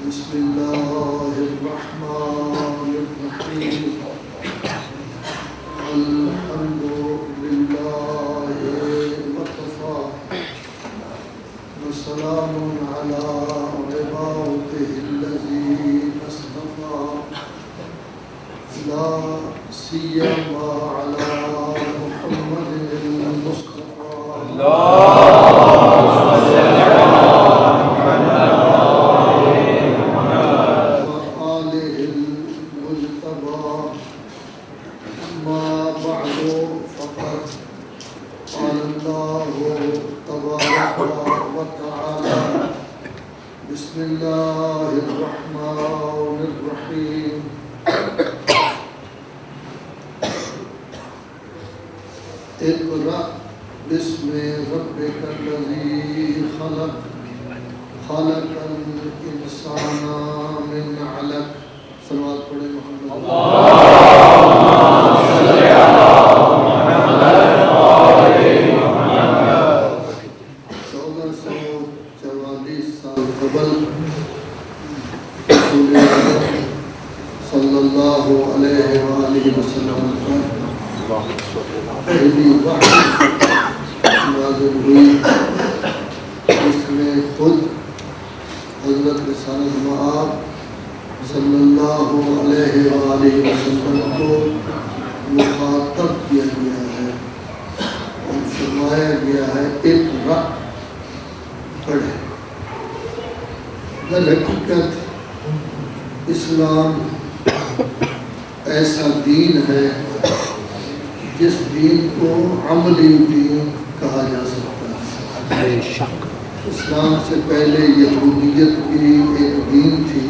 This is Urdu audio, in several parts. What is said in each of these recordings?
بسم الله الرحمن الرحيم الحمد لله وكفى وسلام على عباده الذين اصطفى لا سيما على محمد المصطفى وآله المجتبى أما بعد فقد قال الله تبارك وتعالى بسم الله الرحمن الرحيم اقرأ باسم ربك الذي خلق خلق الانسان من علق صلوات پڑھیں محمد اللهم صل على محمد 1444 سال قبل رسول اللہ صلی اللہ علیہ وآلہ وسلم پہلی وحی نازل ہوئی، اس میں خود حضرت رسالت مآب صلی اللہ علیہ وآلہ وسلم کو مخاطب کیا گیا ہے اور فرمایا گیا ہے اقرأ، پڑھے۔ در حقیقت اسلام ایسا دین ہے جس دین کو عملی دین کہا جا سکتا ہے۔ اسلام سے پہلے یہودیت کی ایک دین تھی،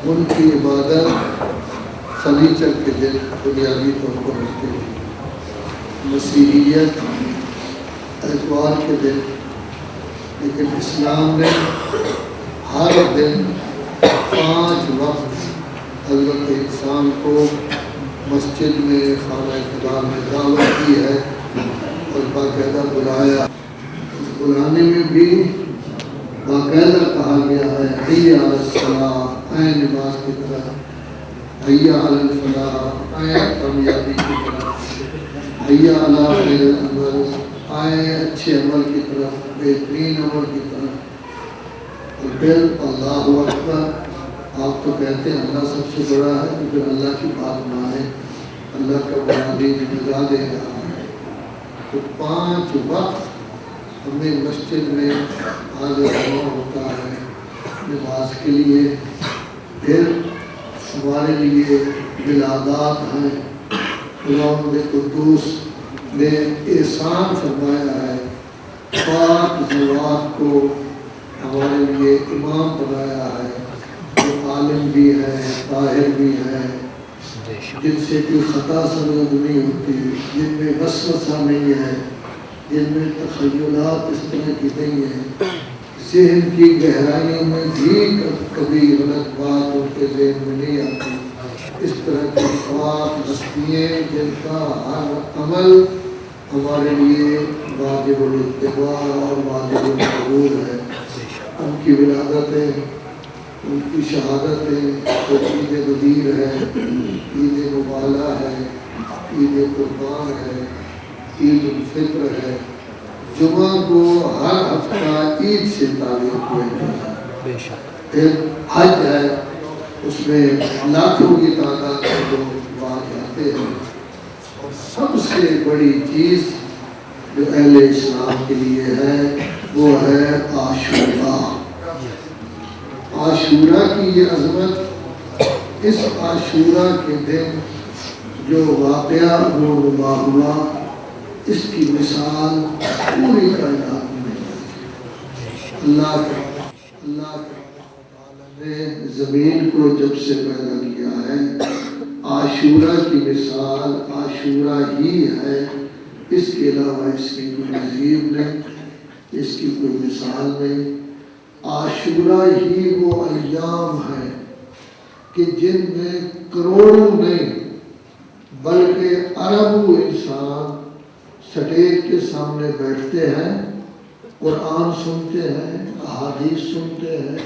ان کی عبادت سنیچر کے دن بنیادی طور پر ہوتی تھی، مسیحیت اتوار کے دن، لیکن اسلام نے ہر دن 5 وقت حضرت انسان کو مسجد میں خانہ خدا میں دعوت کی ہے اور باقاعدہ بلایا۔ اس بلانے میں بھی باقاعدہ کہا گیا ہے حی علی الصلاۃ، اے نماز کی طرف، حی علی الفلاح، اے کامیابی کی طرف، حی علی خیر العمل، اے اچھے عمل کی طرف، بہترین عمل کی طرف، اور پھر اللہ اکبر۔ آپ تو کہتے ہیں اللہ سب سے بڑا ہے، پھر اللہ کی بات مانے، اللہ کا بنیادی نگاہ دے رہا ہے۔ تو 5 وقت ہمیں مسجد میں حاضر ہونا ہوتا ہے نماز کے لیے۔ پھر ہمارے لیے ولادات ہیں، خداوند قدوس نے احسان فرمایا ہے، پاک زوات کو ہمارے لیے امام بنایا ہے، جو عالم بھی ہے، طاہر بھی ہے، جن سے کوئی خطا سرزد نہیں ہوتی، جن میں وسوسہ نہیں ہے، جن میں تخیلات اس طرح کی نہیں ہے، ذہن کی گہرائیوں میں بھی کبھی غلط بات ان کے ذہن میں نہیں آتی۔ اس طرح کی پاک ہستیاں جن کا ہر عمل ہمارے لیے واجب الاتباع اور واجب القبول ہے، ان کی ولادتیں، ان کی شہادتیں، تو عید غدیر ہے، عید مبالہ ہے، عید قربان ہے، عید الفطر ہے، جمعہ کو ہر ہفتہ عید سے تعلق ہوئے ہیں۔ پھر حج ہے، اس میں لاکھوں کی تعداد میں لوگ وہاں جاتے ہیں۔ اور سب سے بڑی چیز جو اہل اسلام کے لیے ہے وہ ہے عاشورہ۔ عاشورہ کی یہ عظمت، اس عاشورہ کے دن جو واقعہ رونما ہوا، اس کی مثال پوری کائنات میں نہیں۔ اللہ نے زمین کو جب سے پیدا کیا ہے، عاشورہ کی مثال عاشورہ ہی ہے، اس کے علاوہ اس کی کوئی نظیر نہیں، اس کی کوئی مثال نہیں۔ عاشورہ ہی وہ ایام ہے کہ جن میں کروڑوں نہیں بلکہ اربوں انسان سٹیج کے سامنے بیٹھتے ہیں، قرآن سنتے ہیں، احادیث سنتے ہیں،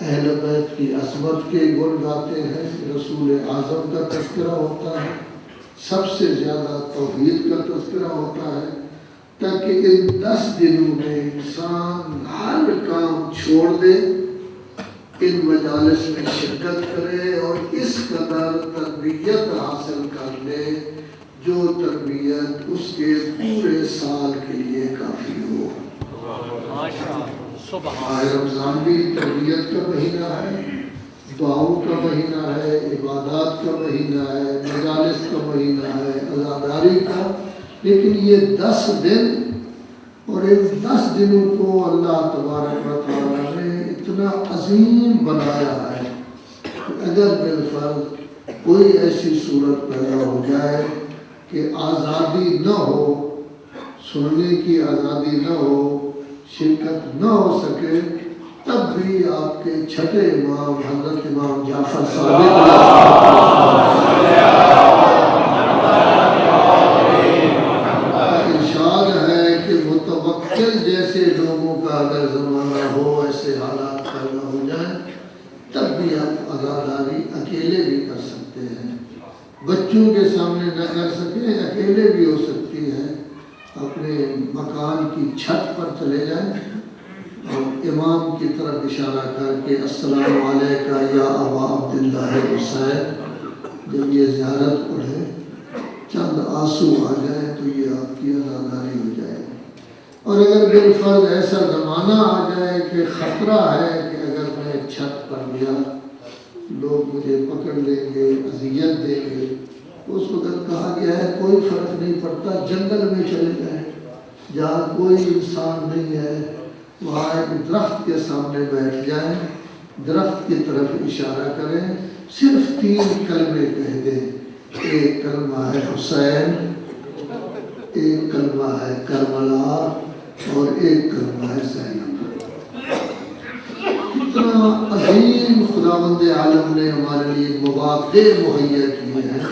اہل بیت کی عظمت کے گن گاتے ہیں، رسول اعظم کا تذکرہ ہوتا ہے، سب سے زیادہ توحید کا تذکرہ ہوتا ہے، تاکہ ان 10 دنوں میں انسان ہر کام چھوڑ دے، ان مجالس میں شرکت کرے اور اس قدر تربیت حاصل کر لے جو تربیت اس کے پورے سال کے لیے کافی ہو۔ ماہ رمضان بھی تربیت کا مہینہ ہے، دعاؤں کا مہینہ ہے، عبادات کا مہینہ ہے، مجالس کا مہینہ ہے، عزاداری کا، لیکن یہ 10 دن اور ان 10 دنوں کو اللہ تبارک و تعالیٰ نے اتنا عظیم بنایا ہے کہ اگر بالفرض کوئی ایسی صورت پیدا ہو جائے کہ آزادی نہ ہو، سننے کی آزادی نہ ہو، شرکت نہ ہو سکے، تب بھی آپ کے چھٹے امام حضرت امام جعفر ارشاد ہے کہ متوکل جیسے لوگوں کا اگر زمانہ ہو، ایسے حالات پیدا ہو جائیں، تب بھی آپ عزاداری اکیلے بھی کر سکتے ہیں، بچوں کے سامنے نہ کر سکیں، اکیلے بھی ہو سکتی ہے، اپنے مکان کی چھت پر چلے جائیں اور امام کی طرف اشارہ کر کے السلام علیکہ یا ابا عبداللہ حسین، جب یہ زیارت پڑھے چند آنسو آ جائے تو یہ آپ کی عزاداری ہو جائے۔ اور اگر بالفرض ایسا زمانہ آ جائے کہ خطرہ ہے کہ اگر میں چھت پر گیا لوگ مجھے پکڑ لیں گے، اذیت دیں گے، اس وقت کہا گیا ہے کوئی فرق نہیں پڑتا، جنگل میں چلے جائیں جہاں کوئی انسان نہیں ہے، وہاں ایک درخت کے سامنے بیٹھ جائیں، درخت کی طرف اشارہ کریں، صرف 3 کلمے کہہ دیں، ایک کلمہ ہے حسین، ایک کلمہ ہے کربلا اور ایک کلمہ ہے زینب۔ اتنا عظیم خداوند عالم نے ہمارے لیے مواقع مہیا کیے ہیں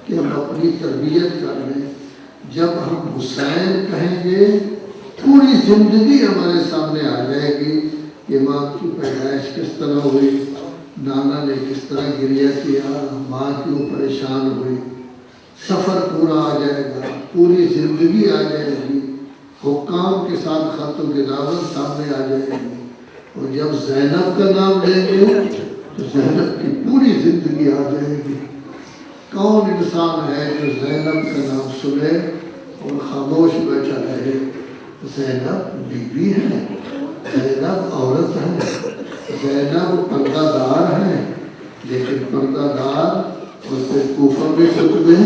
کہ ہم اپنی تربیت کر لیں۔ جب ہم حسین کہیں گے پوری زندگی ہمارے سامنے آ جائے گی، امام کی پیدائش کس طرح ہوئی، نانا نے کس طرح گریہ کیا، ماں کیوں پریشان ہوئی، سفر پورا آ جائے گا، پوری زندگی آ جائے گی، حکام کے ساتھ خط و کتابت سامنے آ جائے گی، اور جب زینب کا نام لیں گے تو زینب کی پوری زندگی آ جائے گی۔ کون انسان ہے جو زینب کا نام سنے اور خاموش بیٹھا رہے؟ زینب بیوی ہے، زینب عورت ہے، زینب پردہ دار ہے، لیکن پردہ دار اور پھر کوفہ میں خطبے،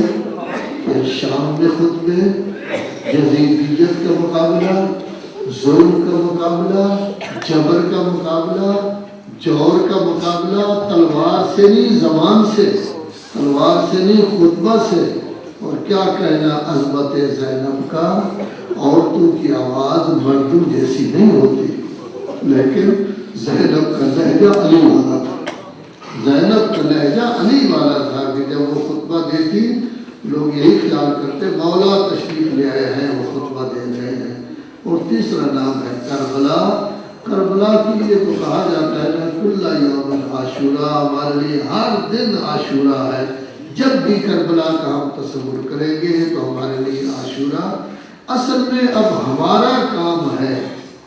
پھر شام میں خطبے، یزیدیت کا مقابلہ، ظلم کا مقابلہ، جبر کا مقابلہ، جور کا مقابلہ، تلوار سے نہیں زبان سے، تلوار سے نہیں خطبہ سے، اور کیا کہنا عظمت زینب کا، عورتوں کی آواز مردوں جیسی نہیں ہوتی، لیکن زینب کا لہجہ علی والا تھا، زینب کا لہجہ علی والا تھا کہ جب وہ خطبہ دیتی لوگ یہی خیال کرتے مولا تشریف لے آئے ہیں، وہ خطبہ دے رہے ہیں۔ اور تیسرا نام ہے کربلا۔ کربلا کے لیے تو کہا جاتا ہے نا کل یوم عاشورہ، ہمارے لیے ہر دن عاشورہ ہے، جب بھی کربلا کا ہم تصور کریں گے تو ہمارے لیے عاشورہ۔ اصل میں اب ہمارا کام ہے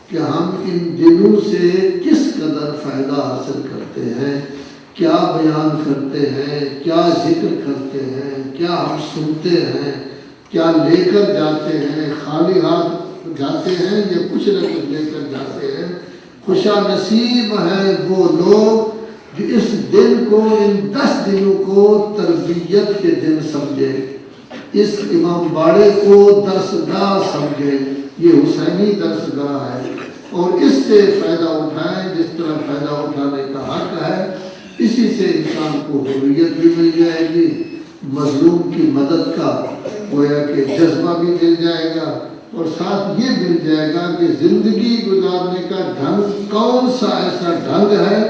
کہ ہم ان دنوں سے کس قدر فائدہ حاصل کرتے ہیں، کیا بیان کرتے ہیں، کیا ذکر کرتے ہیں، کیا ہم سنتے ہیں، کیا لے کر جاتے ہیں، خالی ہاتھ جاتے ہیں یا کچھ نہ کچھ لے کر جاتے ہیں۔ خوشا نصیب ہے وہ لوگ جو اس دن کو، ان 10 دنوں کو تربیت کے دن سمجھے، اس امام باڑے کو درسگاہ سمجھے، یہ حسینی درسگاہ ہے، اور اس سے فائدہ اٹھائیں جس طرح فائدہ اٹھانے کا حق ہے۔ اسی سے انسان کو حریت بھی مل جائے گی، مظلوم کی مدد کا گویا کہ جذبہ بھی مل جائے گا، اور ساتھ یہ مل جائے گا کہ زندگی گزارنے کا ڈھنگ کون سا ایسا ڈھنگ ہے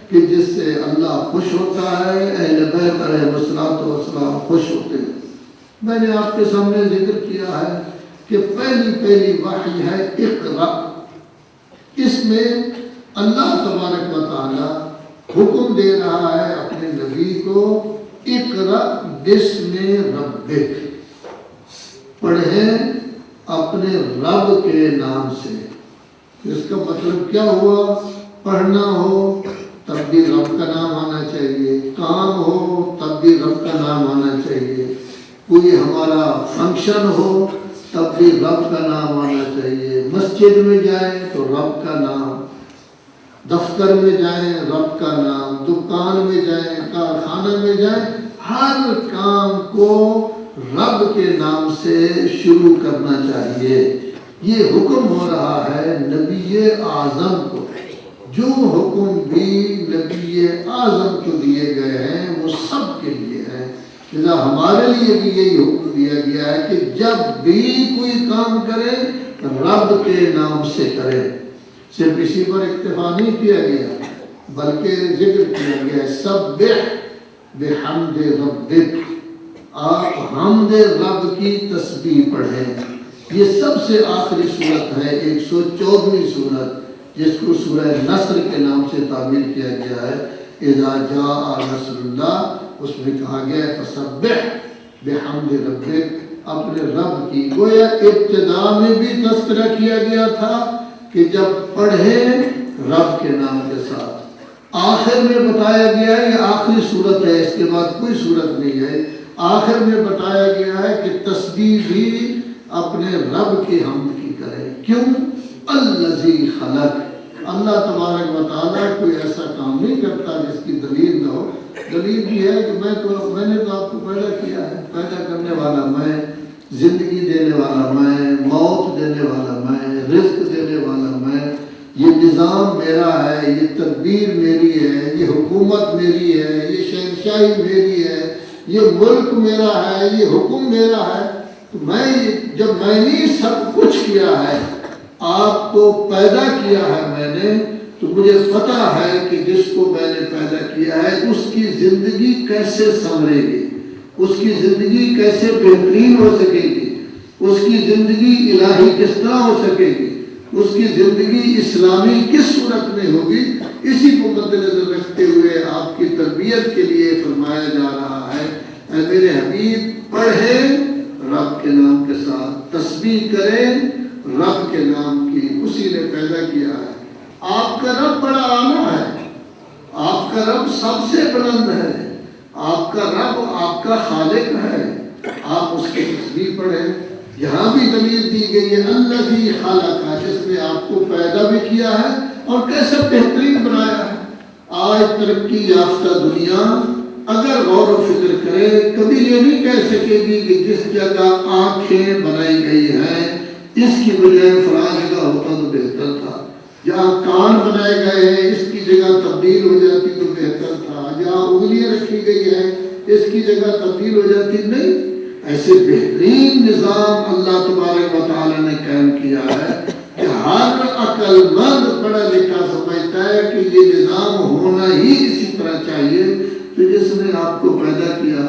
کہ جس سے اللہ خوش ہوتا ہے، اہل بیت علیہ السلام خوش ہوتے ہیں۔ میں نے آپ کے سامنے ذکر کیا ہے کہ پہلی وحی ہے اقرا۔ اس میں اللہ تبارک و تعالی کو اقرا بسم ربک، پڑھیں اپنے رب کے نام سے۔ اس کا مطلب کیا ہوا؟ پڑھنا ہو تب بھی رب کا نام آنا چاہیے، کام ہو تب بھی رب کا نام آنا چاہیے، کوئی ہمارا فنکشن ہو تب بھی رب کا نام آنا چاہیے، مسجد میں جائیں تو رب کا نام، دفتر میں جائیں رب کا نام، دکان میں جائیں، کارخانہ میں جائیں، ہر کام کو رب کے نام سے شروع کرنا چاہیے۔ یہ حکم ہو رہا ہے نبی اعظم کو، جو حکم بھی نبی اعظم کو دیے گئے ہیں وہ سب کے لیے ہیں، لہذا ہمارے لیے بھی یہی حکم دیا گیا ہے کہ جب بھی کوئی کام کرے رب کے نام سے کرے۔ صرف اسی پر اکتفا نہیں کیا گیا بلکہ ذکر کیا گیا سبح بحمد ربک، آپ حمد رب کی تسبیح پڑھیں۔ یہ سب سے آخری صورت ہے 114ویں صورت، جس کو سورہ نصر کے نام سے تعبیر کیا گیا ہے۔ اذا جاء نصر اللہ، اس میں کہا گیا ہے فسبح بحمد ربک، اپنے رب کی۔ گویا ابتدا میں بھی تذکرہ کیا گیا تھا کہ جب پڑھیں رب کے نام کے ساتھ، آخر میں بتایا گیا ہے، یہ آخری صورت ہے، اس کے بعد کوئی صورت نہیں ہے، آخر میں بتایا گیا ہے کہ تسبیح بھی اپنے رب کی حمد کی کرے۔ کیوں؟ الذی خلق، اللہ تبارک و تعالیٰ کوئی ایسا کام نہیں کرتا جس کی دلیل نہ ہو۔ دلیل یہ ہے کہ میں نے تو آپ کو پیدا کیا ہے، پیدا کرنے والا میں، زندگی دینے والا میں، موت دینے والا میں، رزق دینے والا میں، یہ نظام میرا ہے، یہ تدبیر میری ہے، یہ حکومت میری ہے، یہ شہنشاہی میری ہے، یہ ملک میرا ہے، یہ حکم میرا ہے۔ تو جب میں نے سب کچھ کیا ہے، آپ کو پیدا کیا ہے میں نے، تو مجھے پتہ ہے کہ جس کو میں نے پیدا کیا ہے اس کی زندگی کیسے سنورے گی، اس کی زندگی کیسے بہترین ہو سکے گی، اس کی زندگی الہی کس طرح ہو سکے گی، اس کی زندگی اسلامی کس صورت میں ہوگی۔ اسی کو مد نظر رکھتے ہوئے آپ کی تربیت کے لیے فرمایا جا رہا ہے اے میرے حبیب پڑھیں رب کے نام کے ساتھ، تسبیح کریں رب کے نام کی، اسی نے پیدا کیا ہے۔ آپ کا رب بڑا اعلیٰ ہے، آپ کا رب سب سے بلند ہے، آپ کا رب آپ کا خالق ہے، آپ اس کی تسبیح پڑھیں۔ یہاں بھی دلیل دی گئی ہے الذی خلق، جس نے آپ کو پیدا بھی کیا ہے اور کیسے بہترین بنایا ہے۔ آج ترقی یافتہ دنیا اگر غور و فکر کرے کبھی یہ نہیں کہہ سکے گی کہ جس جگہ آنکھیں بنائی گئی ہیں اس کی بجائے فلاں جگہ ہوتا تو بہتر تھا، جہاں کان بنائے گئے ہیں اس کی جگہ تبدیل ہو جاتی تو بہتر تھا، جہاں انگلیاں رکھی گئی ہیں اس کی جگہ تبدیل ہو جاتی نہیں۔ ایسے بہترین نظام اللہ تبارک و تعالیٰ نے قائم کیا ہے کہ ہر عقل مند پڑھا لکھا سمجھتا ہے کہ یہ نظام ہونا ہی اسی طرح چاہیے۔ تو جس نے آپ کو پیدا کیا،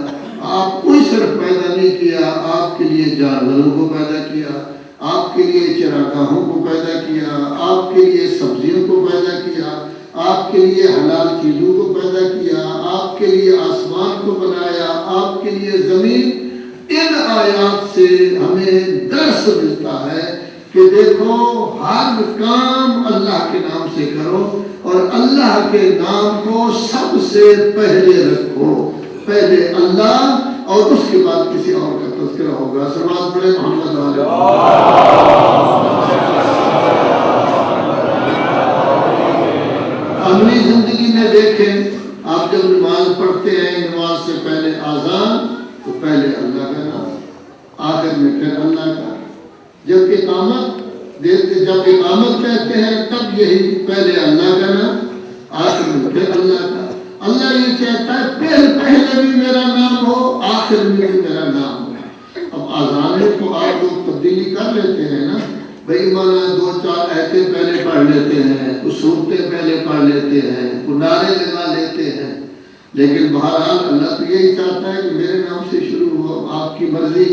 آپ کو صرف پیدا نہیں کیا، آپ کے لیے جانوروں کو پیدا کیا، آپ کے لیے چراگاہوں کو پیدا کیا، آپ کے لیے سبزیوں کو پیدا کیا، آپ کے لیے حلال چیزوں کو پیدا کیا، آپ کے لیے آسمان کو بنایا، آپ کے لیے زمین۔ ان آیات سے ہمیں درس ملتا ہے کہ دیکھو ہر کام اللہ کے نام سے کرو اور اللہ کے نام کو سب سے پہلے رکھو، پہلے اللہ اور اس کے بعد کسی اور کا تذکرہ ہوگا۔ سلوات پڑھیں محمد علیہ۔ اپنی زندگی میں دیکھیں، آپ جب نماز پڑھتے ہیں نماز سے پہلے آذان تو پہلے اللہ کا نام، آخر میں پھر اللہ کا۔ جب اقامت دیتے، جب اقامت کہتے ہیں تب یہی پہلے اللہ کا نام، آخر میں پھر اللہ کا۔ اللہ یہ چاہتا ہے پہلے بھی میرا نام ہو، آخر میں بھی میرا نام ہو۔ اب آذان تو آپ لوگ تبدیلی کر لیتے ہیں نا، بھائی مانا 2-4 آیتیں پہلے پڑھ لیتے ہیں، کچھ صورتیں پہلے پڑھ لیتے ہیں، کچھ نعرے لگا لیتے ہیں، لیکن بہرحال اللہ تو یہی چاہتا ہے کہ میرے نام سے شروع ہو، آپ کی مرضی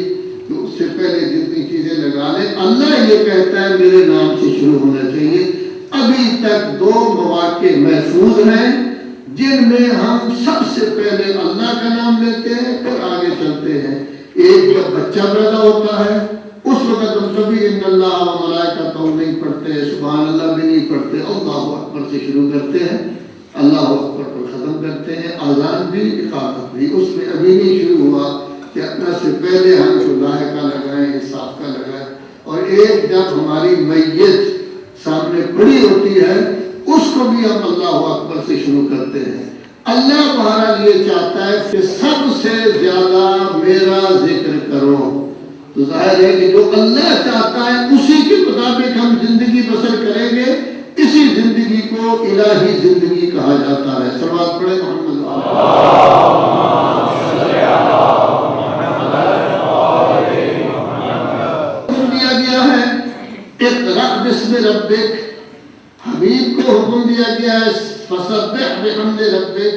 تو اس سے پہلے جتنی چیزیں لگا لیں۔ اللہ یہ کہتا ہے میرے نام سے شروع ہونا چاہیے۔ ابھی تک 2 مواقع محفوظ ہیں جن میں ہم سب سے پہلے اللہ کا نام لیتے ہیں پھر آگے چلتے ہیں۔ ایک جب بچہ پیدا ہوتا ہے اس وقت ہم کبھی ان اللہ و ملائکتہ نہیں پڑھتے، سبحان اللہ بھی نہیں پڑھتے، اللہ اکبر سے شروع کرتے ہیں، اللہ اکبر پر ختم کرتے ہیں۔ اذان بھی اقامت بھی اس میں ابھی نہیں شروع ہوا کہ اپنا سے پہلے ہم چولہے کا لگائیں، حساب کا لگائیں۔ اور ایک جب ہماری میت سامنے پڑی ہوتی ہے اس کو بھی ہم اللہ اکبر سے شروع کرتے ہیں۔ اللہ بہرحال یہ چاہتا ہے کہ سب سے زیادہ میرا ذکر کرو، تو ظاہر ہے کہ جو اللہ چاہتا ہے اسی کے مطابق ہم زندگی بسر کریں گے، اسی زندگی کو الہی زندگی کہا جاتا ہے۔ صلوات پڑھیں محمد دیا گیا ہے اقرأ بسم ربک، حبیب کو حکم دیا گیا ہے فسبح بحمد ربک،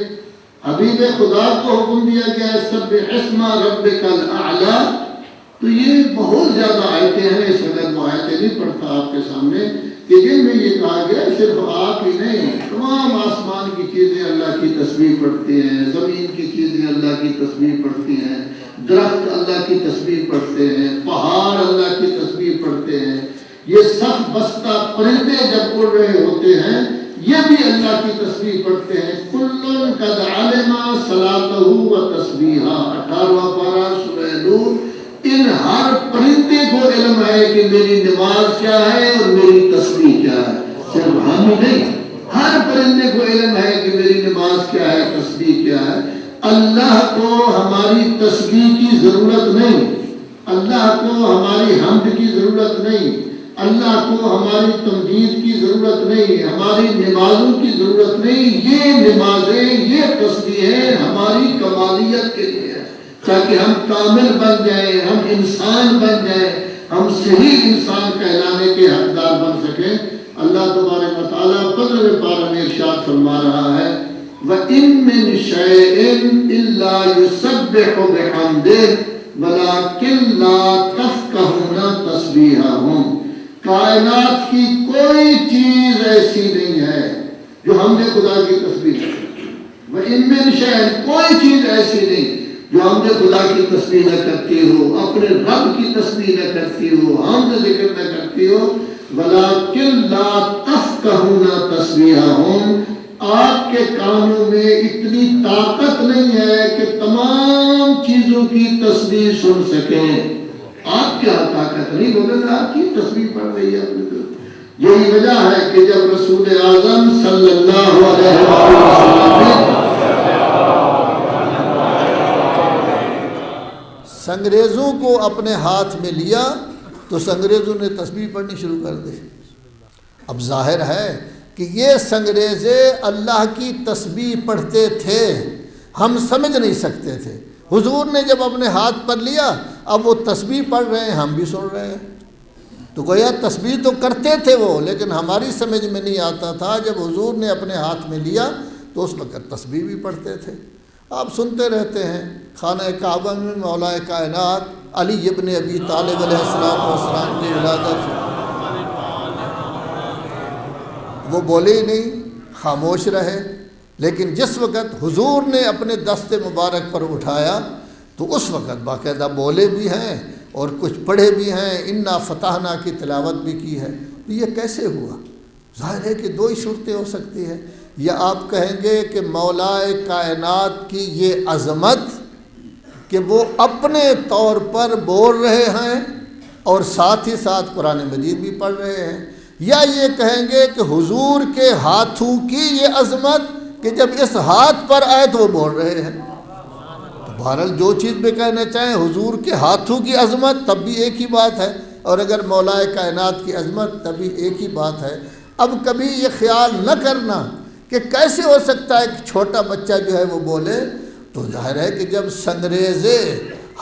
حبیب خدا کو حکم دیا گیا ہے سبح اسم ربک الاعلی۔ تو یہ بہت زیادہ آیتیں ہیں، اس وقت وہ آیتیں نہیں پڑھتا آپ کے سامنے کہ جن میں یہ کہا گیا صرف آپ ہی نہیں، تمام آسمان کی چیزیں اللہ کی تسبیح پڑھتی ہیں، زمین کی چیزیں اللہ کی تسبیح پڑھتی ہیں، درخت اللہ کی تسبیح پڑھتے ہیں، پہاڑ اللہ کی تسبیح پڑھتے ہیں، یہ سب بستہ پرندے جب اڑ رہے ہوتے ہیں یہ بھی اللہ کی تسبیح پڑھتے ہیں۔ کل قد علم صلاتہ و تسبیحہ، 18واں پارہ سورہ نور۔ ان ہر پرندے کو علم ہے کہ میری نماز کیا ہے اور میری تسبیح کیا ہے، صرف ہم ہی نہیں، ہر پرندے کو علم ہے کہ میری نماز کیا ہے، تسبیح کیا ہے۔ اللہ کو ہماری تسبیح کی ضرورت نہیں، اللہ کو ہماری حمد کی ضرورت نہیں، اللہ کو ہماری تمجید کی ضرورت نہیں، ہماری نمازوں کی ضرورت نہیں۔ یہ نمازیں، یہ تسبیحیں ہماری کمالیت کے لیے ہے، تاکہ ہم کامل بن جائیں، ہم انسان بن جائیں، ہم صحیح انسان کہلانے کے حقدار بن سکیں۔ اللہ تبارک و تعالیٰ 15ویں پارہ میں ارشاد فرما رہا ہے وَإِن مِّن شَيْءٍ إِلَّا يُسَبِّحُ بِحَمْدِهِ وَلَٰكِن لَّا تَفْقَهُونَ تَسْبِيحَهُمْ۔ کائنات کی کوئی چیز ایسی نہیں ہے جو ہم نے خدا کی تسبیح کرتی، وَإِن مِّن شَيْءٍ، کوئی چیز ایسی نہیں جو ہم نے خدا کی تسبیح نہ کرتی ہو، اپنے رب کی تسبیح نہ کرتی ہو، حمد ذکر نہ کرتی ہو۔ وَلَٰكِن لَّا تَفْقَهُونَ تَسْبِيحَهُمْ، آپ کے کانوں میں اتنی طاقت نہیں ہے کہ تمام چیزوں کی تسبیح سن سکیں۔ آپ کیا طاقت نہیں، مگر آپ کی تسبیح پڑھ رہی ہے اپنے دل۔ یہی وجہ ہے کہ جب رسول اعظم صلی اللہ علیہ وسلم نے سنگریزوں کو اپنے ہاتھ میں لیا تو سنگریزوں نے تسبیح پڑھنی شروع کر دی۔ اب ظاہر ہے کہ یہ سنگریزے اللہ کی تسبیح پڑھتے تھے، ہم سمجھ نہیں سکتے تھے۔ حضور نے جب اپنے ہاتھ پر لیا، اب وہ تسبیح پڑھ رہے ہیں، ہم بھی سن رہے ہیں، تو گویا تسبیح تو کرتے تھے وہ، لیکن ہماری سمجھ میں نہیں آتا تھا۔ جب حضور نے اپنے ہاتھ میں لیا تو اس وقت تسبیح بھی پڑھتے تھے۔ آپ سنتے رہتے ہیں خانہ کعبہ میں مولا کائنات علی ابن ابی طالب علیہ السلام کی ولادت، وہ بولے ہی نہیں، خاموش رہے، لیکن جس وقت حضور نے اپنے دست مبارک پر اٹھایا تو اس وقت باقاعدہ بولے بھی ہیں اور کچھ پڑھے بھی ہیں، انا فتحنا کی تلاوت بھی کی ہے۔ تو یہ کیسے ہوا؟ ظاہر ہے کہ دو ہی صورتیں ہو سکتی ہیں، یا آپ کہیں گے کہ مولا کائنات کی یہ عظمت کہ وہ اپنے طور پر بول رہے ہیں اور ساتھ ہی ساتھ قرآن مجید بھی پڑھ رہے ہیں، یا یہ کہیں گے کہ حضور کے ہاتھوں کی یہ عظمت کہ جب اس ہاتھ پر آئے تو وہ بول رہے ہیں۔ تو بہرحال جو چیز بھی کہنا چاہیں، حضور کے ہاتھوں کی عظمت تب بھی ایک ہی بات ہے، اور اگر مولا کائنات کی عظمت تب بھی ایک ہی بات ہے۔ اب کبھی یہ خیال نہ کرنا کہ کیسے ہو سکتا ہے کہ چھوٹا بچہ جو ہے وہ بولے، تو ظاہر ہے کہ جب سنگریزے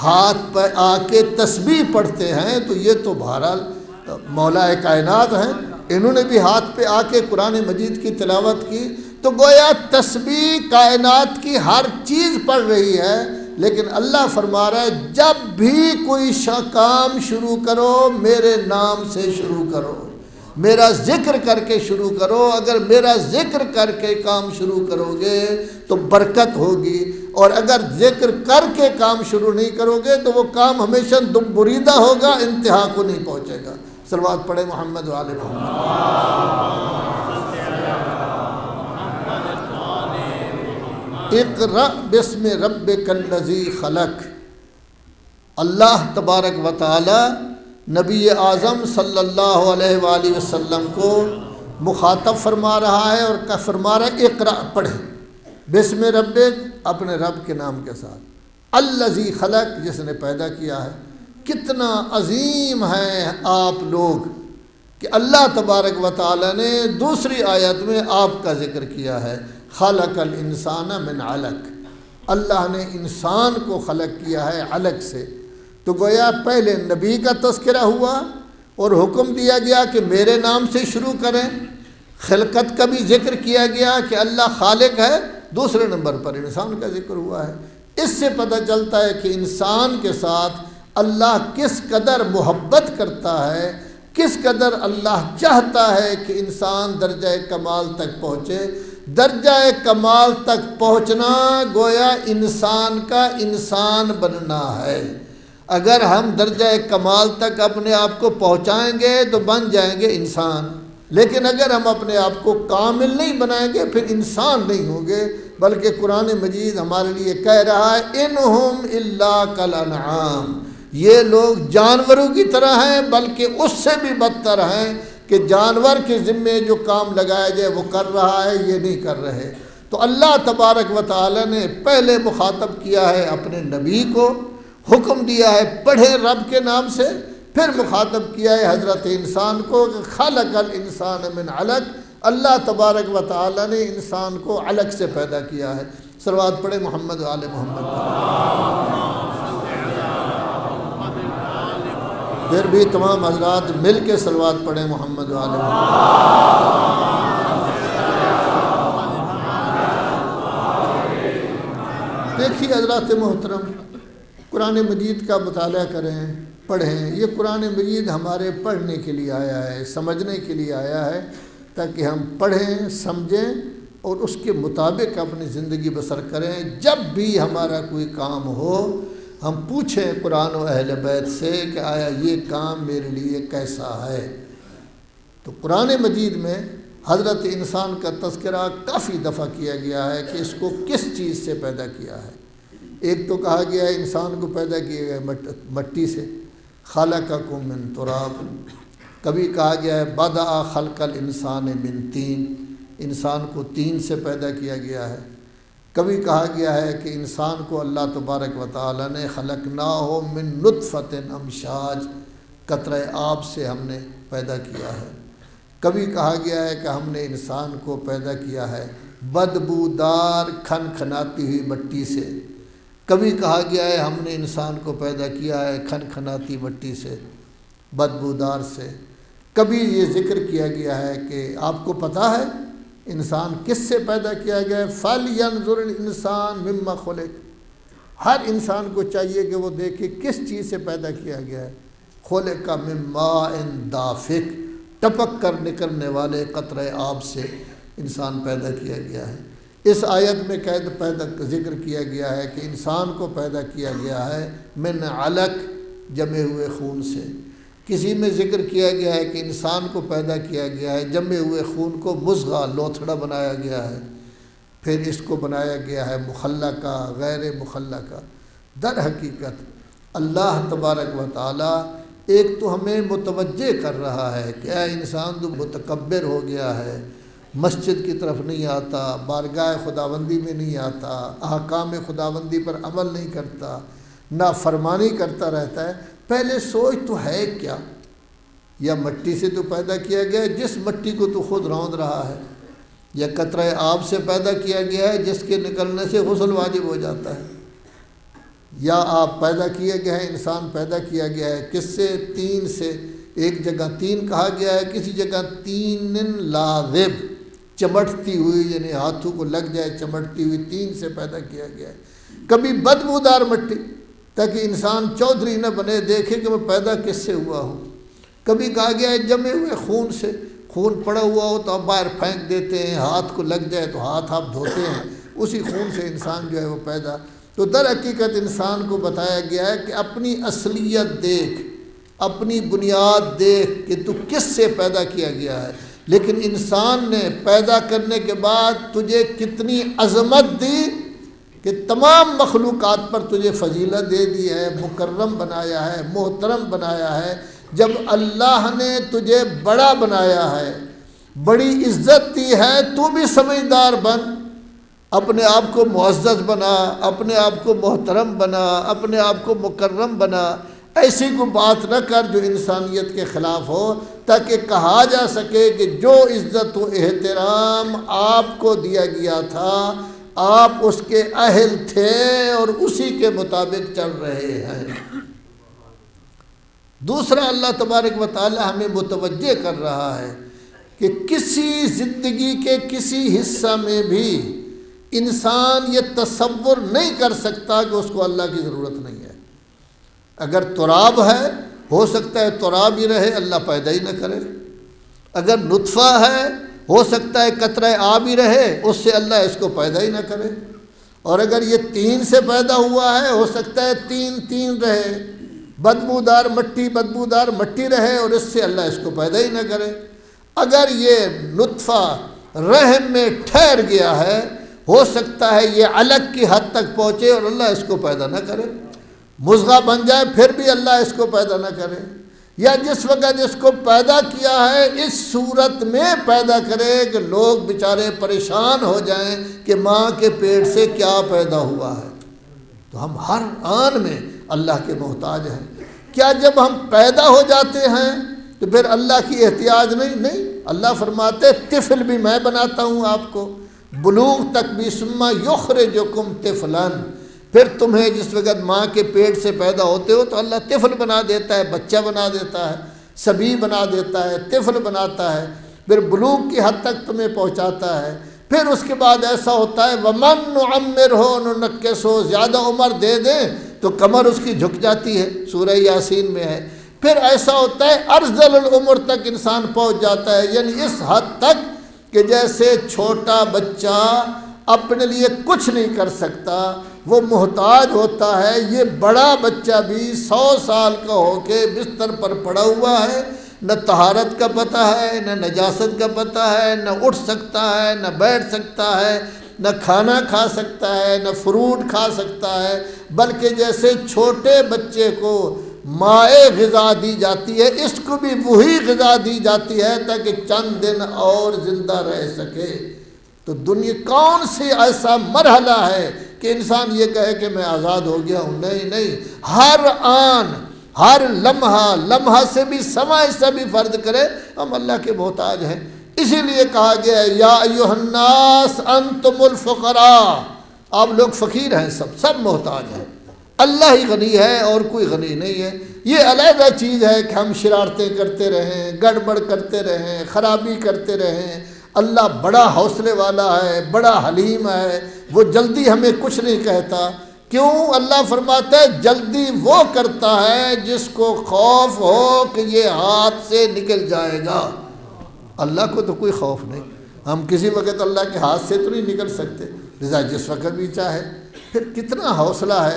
ہاتھ پہ آ کے تسبیح پڑھتے ہیں تو یہ تو بہرحال مولا کائنات ہیں، انہوں نے بھی ہاتھ پہ آ کے قرآن مجید کی تلاوت کی، تو گویا تسبیح کائنات کی ہر چیز پڑھ رہی ہے۔ لیکن اللہ فرما رہا ہے جب بھی کوئی کام شروع کرو میرے نام سے شروع کرو، میرا ذکر کر کے شروع کرو. اگر میرا ذکر کر کے کام شروع کرو گے تو برکت ہوگی، اور اگر ذکر کر کے کام شروع نہیں کرو گے تو وہ کام ہمیشہ دم بریدہ ہوگا، انتہا کو نہیں پہنچے گا. صلوات پڑھے محمد و آل محمد. اقرأ بسم ربک الذی خلق. اللہ تبارک و تعالی نبی اعظم صلی اللہ علیہ وآلہ وسلم کو مخاطب فرما رہا ہے اور فرما رہا ہے اقرأ، پڑھے. بسم ربک، اپنے رب کے نام کے ساتھ. الذی خلق، جس نے پیدا کیا ہے. کتنا عظیم ہیں آپ لوگ کہ اللہ تبارک و تعالی نے دوسری آیت میں آپ کا ذکر کیا ہے. خلق الانسان من علق. اللہ نے انسان کو خلق کیا ہے علق سے. تو گویا پہلے نبی کا تذکرہ ہوا اور حکم دیا گیا کہ میرے نام سے شروع کریں. خلقت کا بھی ذکر کیا گیا کہ اللہ خالق ہے. دوسرے نمبر پر انسان کا ذکر ہوا ہے. اس سے پتہ چلتا ہے کہ انسان کے ساتھ اللہ کس قدر محبت کرتا ہے، کس قدر اللہ چاہتا ہے کہ انسان درجہ کمال تک پہنچے. درجہ کمال تک پہنچنا گویا انسان کا انسان بننا ہے. اگر ہم درجہ کمال تک اپنے آپ کو پہنچائیں گے تو بن جائیں گے انسان، لیکن اگر ہم اپنے آپ کو کامل نہیں بنائیں گے پھر انسان نہیں ہوں گے. بلکہ قرآن مجید ہمارے لیے کہہ رہا ہے انہم الا کالانعام، یہ لوگ جانوروں کی طرح ہیں، بلکہ اس سے بھی بدتر ہیں کہ جانور کے ذمے جو کام لگایا جائے وہ کر رہا ہے، یہ نہیں کر رہے. تو اللہ تبارک و تعالی نے پہلے مخاطب کیا ہے اپنے نبی کو، حکم دیا ہے پڑھے رب کے نام سے. پھر مخاطب کیا ہے حضرت انسان کو کہ خلق الانسان من علق. اللہ تبارک و تعالی نے انسان کو علق سے پیدا کیا ہے. صلوات پڑھے محمد و آل محمد. پھر بھی تمام حضرات مل کے صلوات پڑھیں محمد و آل محمد. دیکھیے حضرات محترم، قرآن مجید کا مطالعہ کریں، پڑھیں. یہ قرآن مجید ہمارے پڑھنے کے لیے آیا ہے، سمجھنے کے لیے آیا ہے، تاکہ ہم پڑھیں، سمجھیں اور اس کے مطابق اپنی زندگی بسر کریں. جب بھی ہمارا کوئی کام ہو ہم پوچھیں قرآن و اہل بیت سے کہ آیا یہ کام میرے لیے کیسا ہے. تو قرآن مجید میں حضرت انسان کا تذکرہ کافی دفعہ کیا گیا ہے کہ اس کو کس چیز سے پیدا کیا ہے. ایک تو کہا گیا ہے انسان کو پیدا کیا گیا ہے مٹی سے، خلقکم من تراب. کبھی کہا گیا ہے بدأ خلق الانسان من طین، انسان کو طین سے پیدا کیا گیا ہے. کبھی کہا گیا ہے کہ انسان کو اللہ تبارک و تعالی نے خلقناہ من نطفۃ امشاج، قطرہ آب سے ہم نے پیدا کیا ہے. کبھی کہا گیا ہے کہ ہم نے انسان کو پیدا کیا ہے بدبودار کھنکھناتی ہوئی مٹی سے. کبھی کہا گیا ہے ہم نے انسان کو پیدا کیا ہے کھنکھناتی مٹی سے، بدبودار سے. کبھی یہ ذکر کیا گیا ہے کہ آپ کو پتہ ہے انسان کس سے پیدا کیا گیا ہے؟ فَلْيَنْظُرِ الْإِنسَانُ مِمَّا خُلِقَ. ہر انسان کو چاہیے کہ وہ دیکھے کس چیز سے پیدا کیا گیا ہے. خُلِقَ مِن مَاءٍ دَافِقٍ، ٹپک کر نکلنے والے قطرہ آب سے انسان پیدا کیا گیا ہے. اس آیت میں ذکر کیا گیا ہے کہ انسان کو پیدا کیا گیا ہے من علق، جمے ہوئے خون سے. کسی میں ذکر کیا گیا ہے کہ انسان کو پیدا کیا گیا ہے جمے ہوئے خون کو مضغہ، لوتھڑا بنایا گیا ہے. پھر اس کو بنایا گیا ہے مخلقہ، غیر مخلقہ. در حقیقت اللہ تبارک و تعالی ایک تو ہمیں متوجہ کر رہا ہے کہ اے انسان تو متکبر ہو گیا ہے، مسجد کی طرف نہیں آتا، بارگاہ خداوندی میں نہیں آتا، احکام خداوندی پر عمل نہیں کرتا، نافرمانی کرتا رہتا ہے. پہلے سوچ تو ہے کیا؟ یا مٹی سے تو پیدا کیا گیا ہے جس مٹی کو تو خود روند رہا ہے، یا قطرہ آب سے پیدا کیا گیا ہے جس کے نکلنے سے غسل واجب ہو جاتا ہے، یا آپ پیدا کیا گیا ہے، انسان پیدا کیا گیا ہے کس سے؟ تین سے. ایک جگہ تین کہا گیا ہے، کسی جگہ تین لاذب، چمٹتی ہوئی، یعنی ہاتھوں کو لگ جائے چمٹتی ہوئی تین سے پیدا کیا گیا ہے. کبھی بدبودار مٹی، تاکہ انسان چودھری نہ بنے، دیکھے کہ میں پیدا کس سے ہوا ہوں. کبھی کہا گیا ہے جمے ہوئے خون سے، خون پڑا ہوا ہو تو آپ باہر پھینک دیتے ہیں، ہاتھ کو لگ جائے تو ہاتھ آپ دھوتے ہیں، اسی خون سے انسان جو ہے وہ پیدا. تو در حقیقت انسان کو بتایا گیا ہے کہ اپنی اصلیت دیکھ، اپنی بنیاد دیکھ کہ تو کس سے پیدا کیا گیا ہے. لیکن انسان نے پیدا کرنے کے بعد تجھے کتنی عظمت دی کہ تمام مخلوقات پر تجھے فضیلت دے دی ہے، مکرم بنایا ہے، محترم بنایا ہے. جب اللہ نے تجھے بڑا بنایا ہے، بڑی عزت دی ہے، تو بھی سمجھدار بن، اپنے آپ کو معزز بنا، اپنے آپ کو محترم بنا، اپنے آپ کو مکرم بنا. ایسی کوئی بات نہ کر جو انسانیت کے خلاف ہو، تاکہ کہا جا سکے کہ جو عزت و احترام آپ کو دیا گیا تھا آپ اس کے اہل تھے اور اسی کے مطابق چل رہے ہیں. دوسرا، اللہ تبارک و تعالی ہمیں متوجہ کر رہا ہے کہ کسی زندگی کے کسی حصہ میں بھی انسان یہ تصور نہیں کر سکتا کہ اس کو اللہ کی ضرورت نہیں ہے. اگر تراب ہے، ہو سکتا ہے تراب ہی رہے، اللہ پیدا ہی نہ کرے. اگر نطفہ ہے، ہو سکتا ہے قطرہ آب ہی رہے، اس سے اللہ اس کو پیدا ہی نہ کرے. اور اگر یہ تین سے پیدا ہوا ہے، ہو سکتا ہے تین رہے، بدبودار مٹی رہے، اور اس سے اللہ اس کو پیدا ہی نہ کرے. اگر یہ نطفہ رحم میں ٹھہر گیا ہے، ہو سکتا ہے یہ علق کی حد تک پہنچے اور اللہ اس کو پیدا نہ کرے. مضغہ بن جائے پھر بھی اللہ اس کو پیدا نہ کرے. یا جس وقت اس کو پیدا کیا ہے اس صورت میں پیدا کرے کہ لوگ بیچارے پریشان ہو جائیں کہ ماں کے پیٹ سے کیا پیدا ہوا ہے. تو ہم ہر آن میں اللہ کے محتاج ہیں. کیا جب ہم پیدا ہو جاتے ہیں تو پھر اللہ کی احتیاج نہیں. اللہ فرماتے طفل بھی میں بناتا ہوں آپ کو، بلوغ تک بھی، ثم یخرجکم طفلا. پھر تمہیں جس وقت ماں کے پیٹ سے پیدا ہوتے ہو تو اللہ طفل بنا دیتا ہے، بچہ بنا دیتا ہے، صبی بنا دیتا ہے، طفل بناتا ہے. پھر بلوغ کی حد تک تمہیں پہنچاتا ہے. پھر اس کے بعد ایسا ہوتا ہے وَمَن نُعَمِّرْهُ نُنَكِّسْهُ، زیادہ عمر دے دیں تو کمر اس کی جھک جاتی ہے، سورہ یاسین میں ہے. پھر ایسا ہوتا ہے ارذل العمر تک انسان پہنچ جاتا ہے، یعنی اس حد تک کہ جیسے چھوٹا بچہ اپنے لیے کچھ نہیں کر سکتا، وہ محتاج ہوتا ہے. یہ بڑا بچہ بھی 100 سال کا ہو کے بستر پر پڑا ہوا ہے، نہ طہارت کا پتہ ہے، نہ نجاست کا پتہ ہے، نہ اٹھ سکتا ہے، نہ بیٹھ سکتا ہے، نہ کھانا کھا سکتا ہے، نہ فروٹ کھا سکتا ہے. بلکہ جیسے چھوٹے بچے کو مائع غذا دی جاتی ہے، اس کو بھی وہی غذا دی جاتی ہے تاکہ چند دن اور زندہ رہ سکے. تو دنیا کون سی ایسا مرحلہ ہے کہ انسان یہ کہے کہ میں آزاد ہو گیا ہوں؟ نہیں. ہر آن، ہر لمحہ سے بھی سماع سے بھی فرض کرے ہم اللہ کے محتاج ہیں. اسی لیے کہا گیا ہے یا ایھا الناس انتم الفقراء، آپ لوگ فقیر ہیں، سب محتاج ہیں. اللہ ہی غنی ہے اور کوئی غنی نہیں ہے. یہ علیحدہ چیز ہے کہ ہم شرارتیں کرتے رہیں، گڑبڑ کرتے رہیں، خرابی کرتے رہیں. اللہ بڑا حوصلے والا ہے، بڑا حلیم ہے، وہ جلدی ہمیں کچھ نہیں کہتا. کیوں؟ اللہ فرماتا ہے جلدی وہ کرتا ہے جس کو خوف ہو کہ یہ ہاتھ سے نکل جائے گا. اللہ کو تو کوئی خوف نہیں، ہم کسی وقت اللہ کے ہاتھ سے تو نہیں نکل سکتے، لذا جس وقت بھی چاہے. پھر کتنا حوصلہ ہے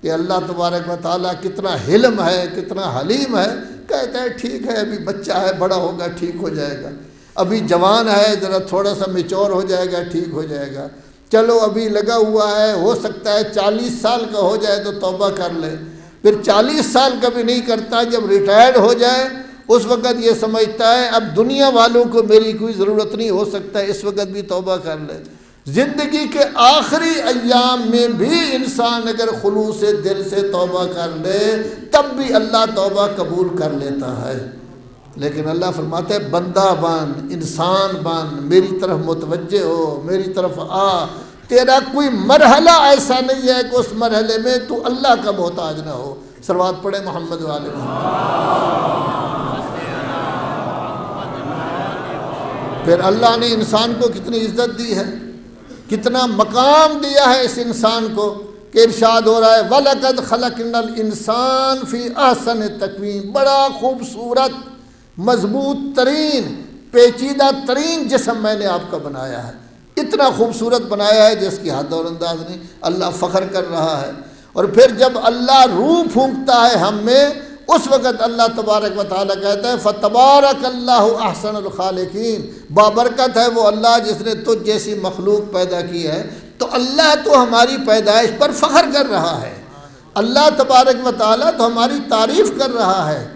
کہ اللہ تبارک و تعالیٰ کتنا حلم ہے، کتنا حلیم ہے. کہتا ہے ٹھیک ہے ابھی بچہ ہے، بڑا ہوگا ٹھیک ہو جائے گا. ابھی جوان ہے، ذرا تھوڑا سا میچور ہو جائے گا ٹھیک ہو جائے گا. چلو ابھی لگا ہوا ہے، ہو سکتا ہے 40 سال کا ہو جائے تو توبہ کر لے. پھر 40 سال کا بھی نہیں کرتا، جب ریٹائرڈ ہو جائے اس وقت یہ سمجھتا ہے اب دنیا والوں کو میری کوئی ضرورت نہیں، ہو سکتا ہے اس وقت بھی توبہ کر لے. زندگی کے آخری ایام میں بھی انسان اگر خلوص دل سے توبہ کر لے تب بھی اللہ توبہ قبول کر لیتا ہے. لیکن اللہ فرماتا ہے بندہ بن، انسان بن، میری طرف متوجہ ہو، میری طرف آ. تیرا کوئی مرحلہ ایسا نہیں ہے کہ اس مرحلے میں تو اللہ کا محتاج نہ ہو. صلوات پڑھے محمد والے محمد. پھر اللہ نے انسان کو کتنی عزت دی ہے، کتنا مقام دیا ہے اس انسان کو کہ ارشاد ہو رہا ہے وَلَقَدْ خَلَقْنَا الْإِنسَانَ فِي أَحْسَنِ تَقْوِيمٍ. بڑا خوبصورت مضبوط ترین پیچیدہ ترین جسم میں نے آپ کا بنایا ہے، اتنا خوبصورت بنایا ہے جس کی حد اور انداز نہیں۔ اللہ فخر کر رہا ہے۔ اور پھر جب اللہ روح پھونکتا ہے ہم میں، اس وقت اللہ تبارک و تعالیٰ کہتا ہے فَتَبَارَكَ اللَّهُ أَحْسَنُ الْخَالِقِينَ، بابرکت ہے وہ اللہ جس نے تجھ جیسی مخلوق پیدا کی ہے۔ تو اللہ تو ہماری پیدائش پر فخر کر رہا ہے، اللہ تبارک و تعالیٰ تو ہماری تعریف کر رہا ہے،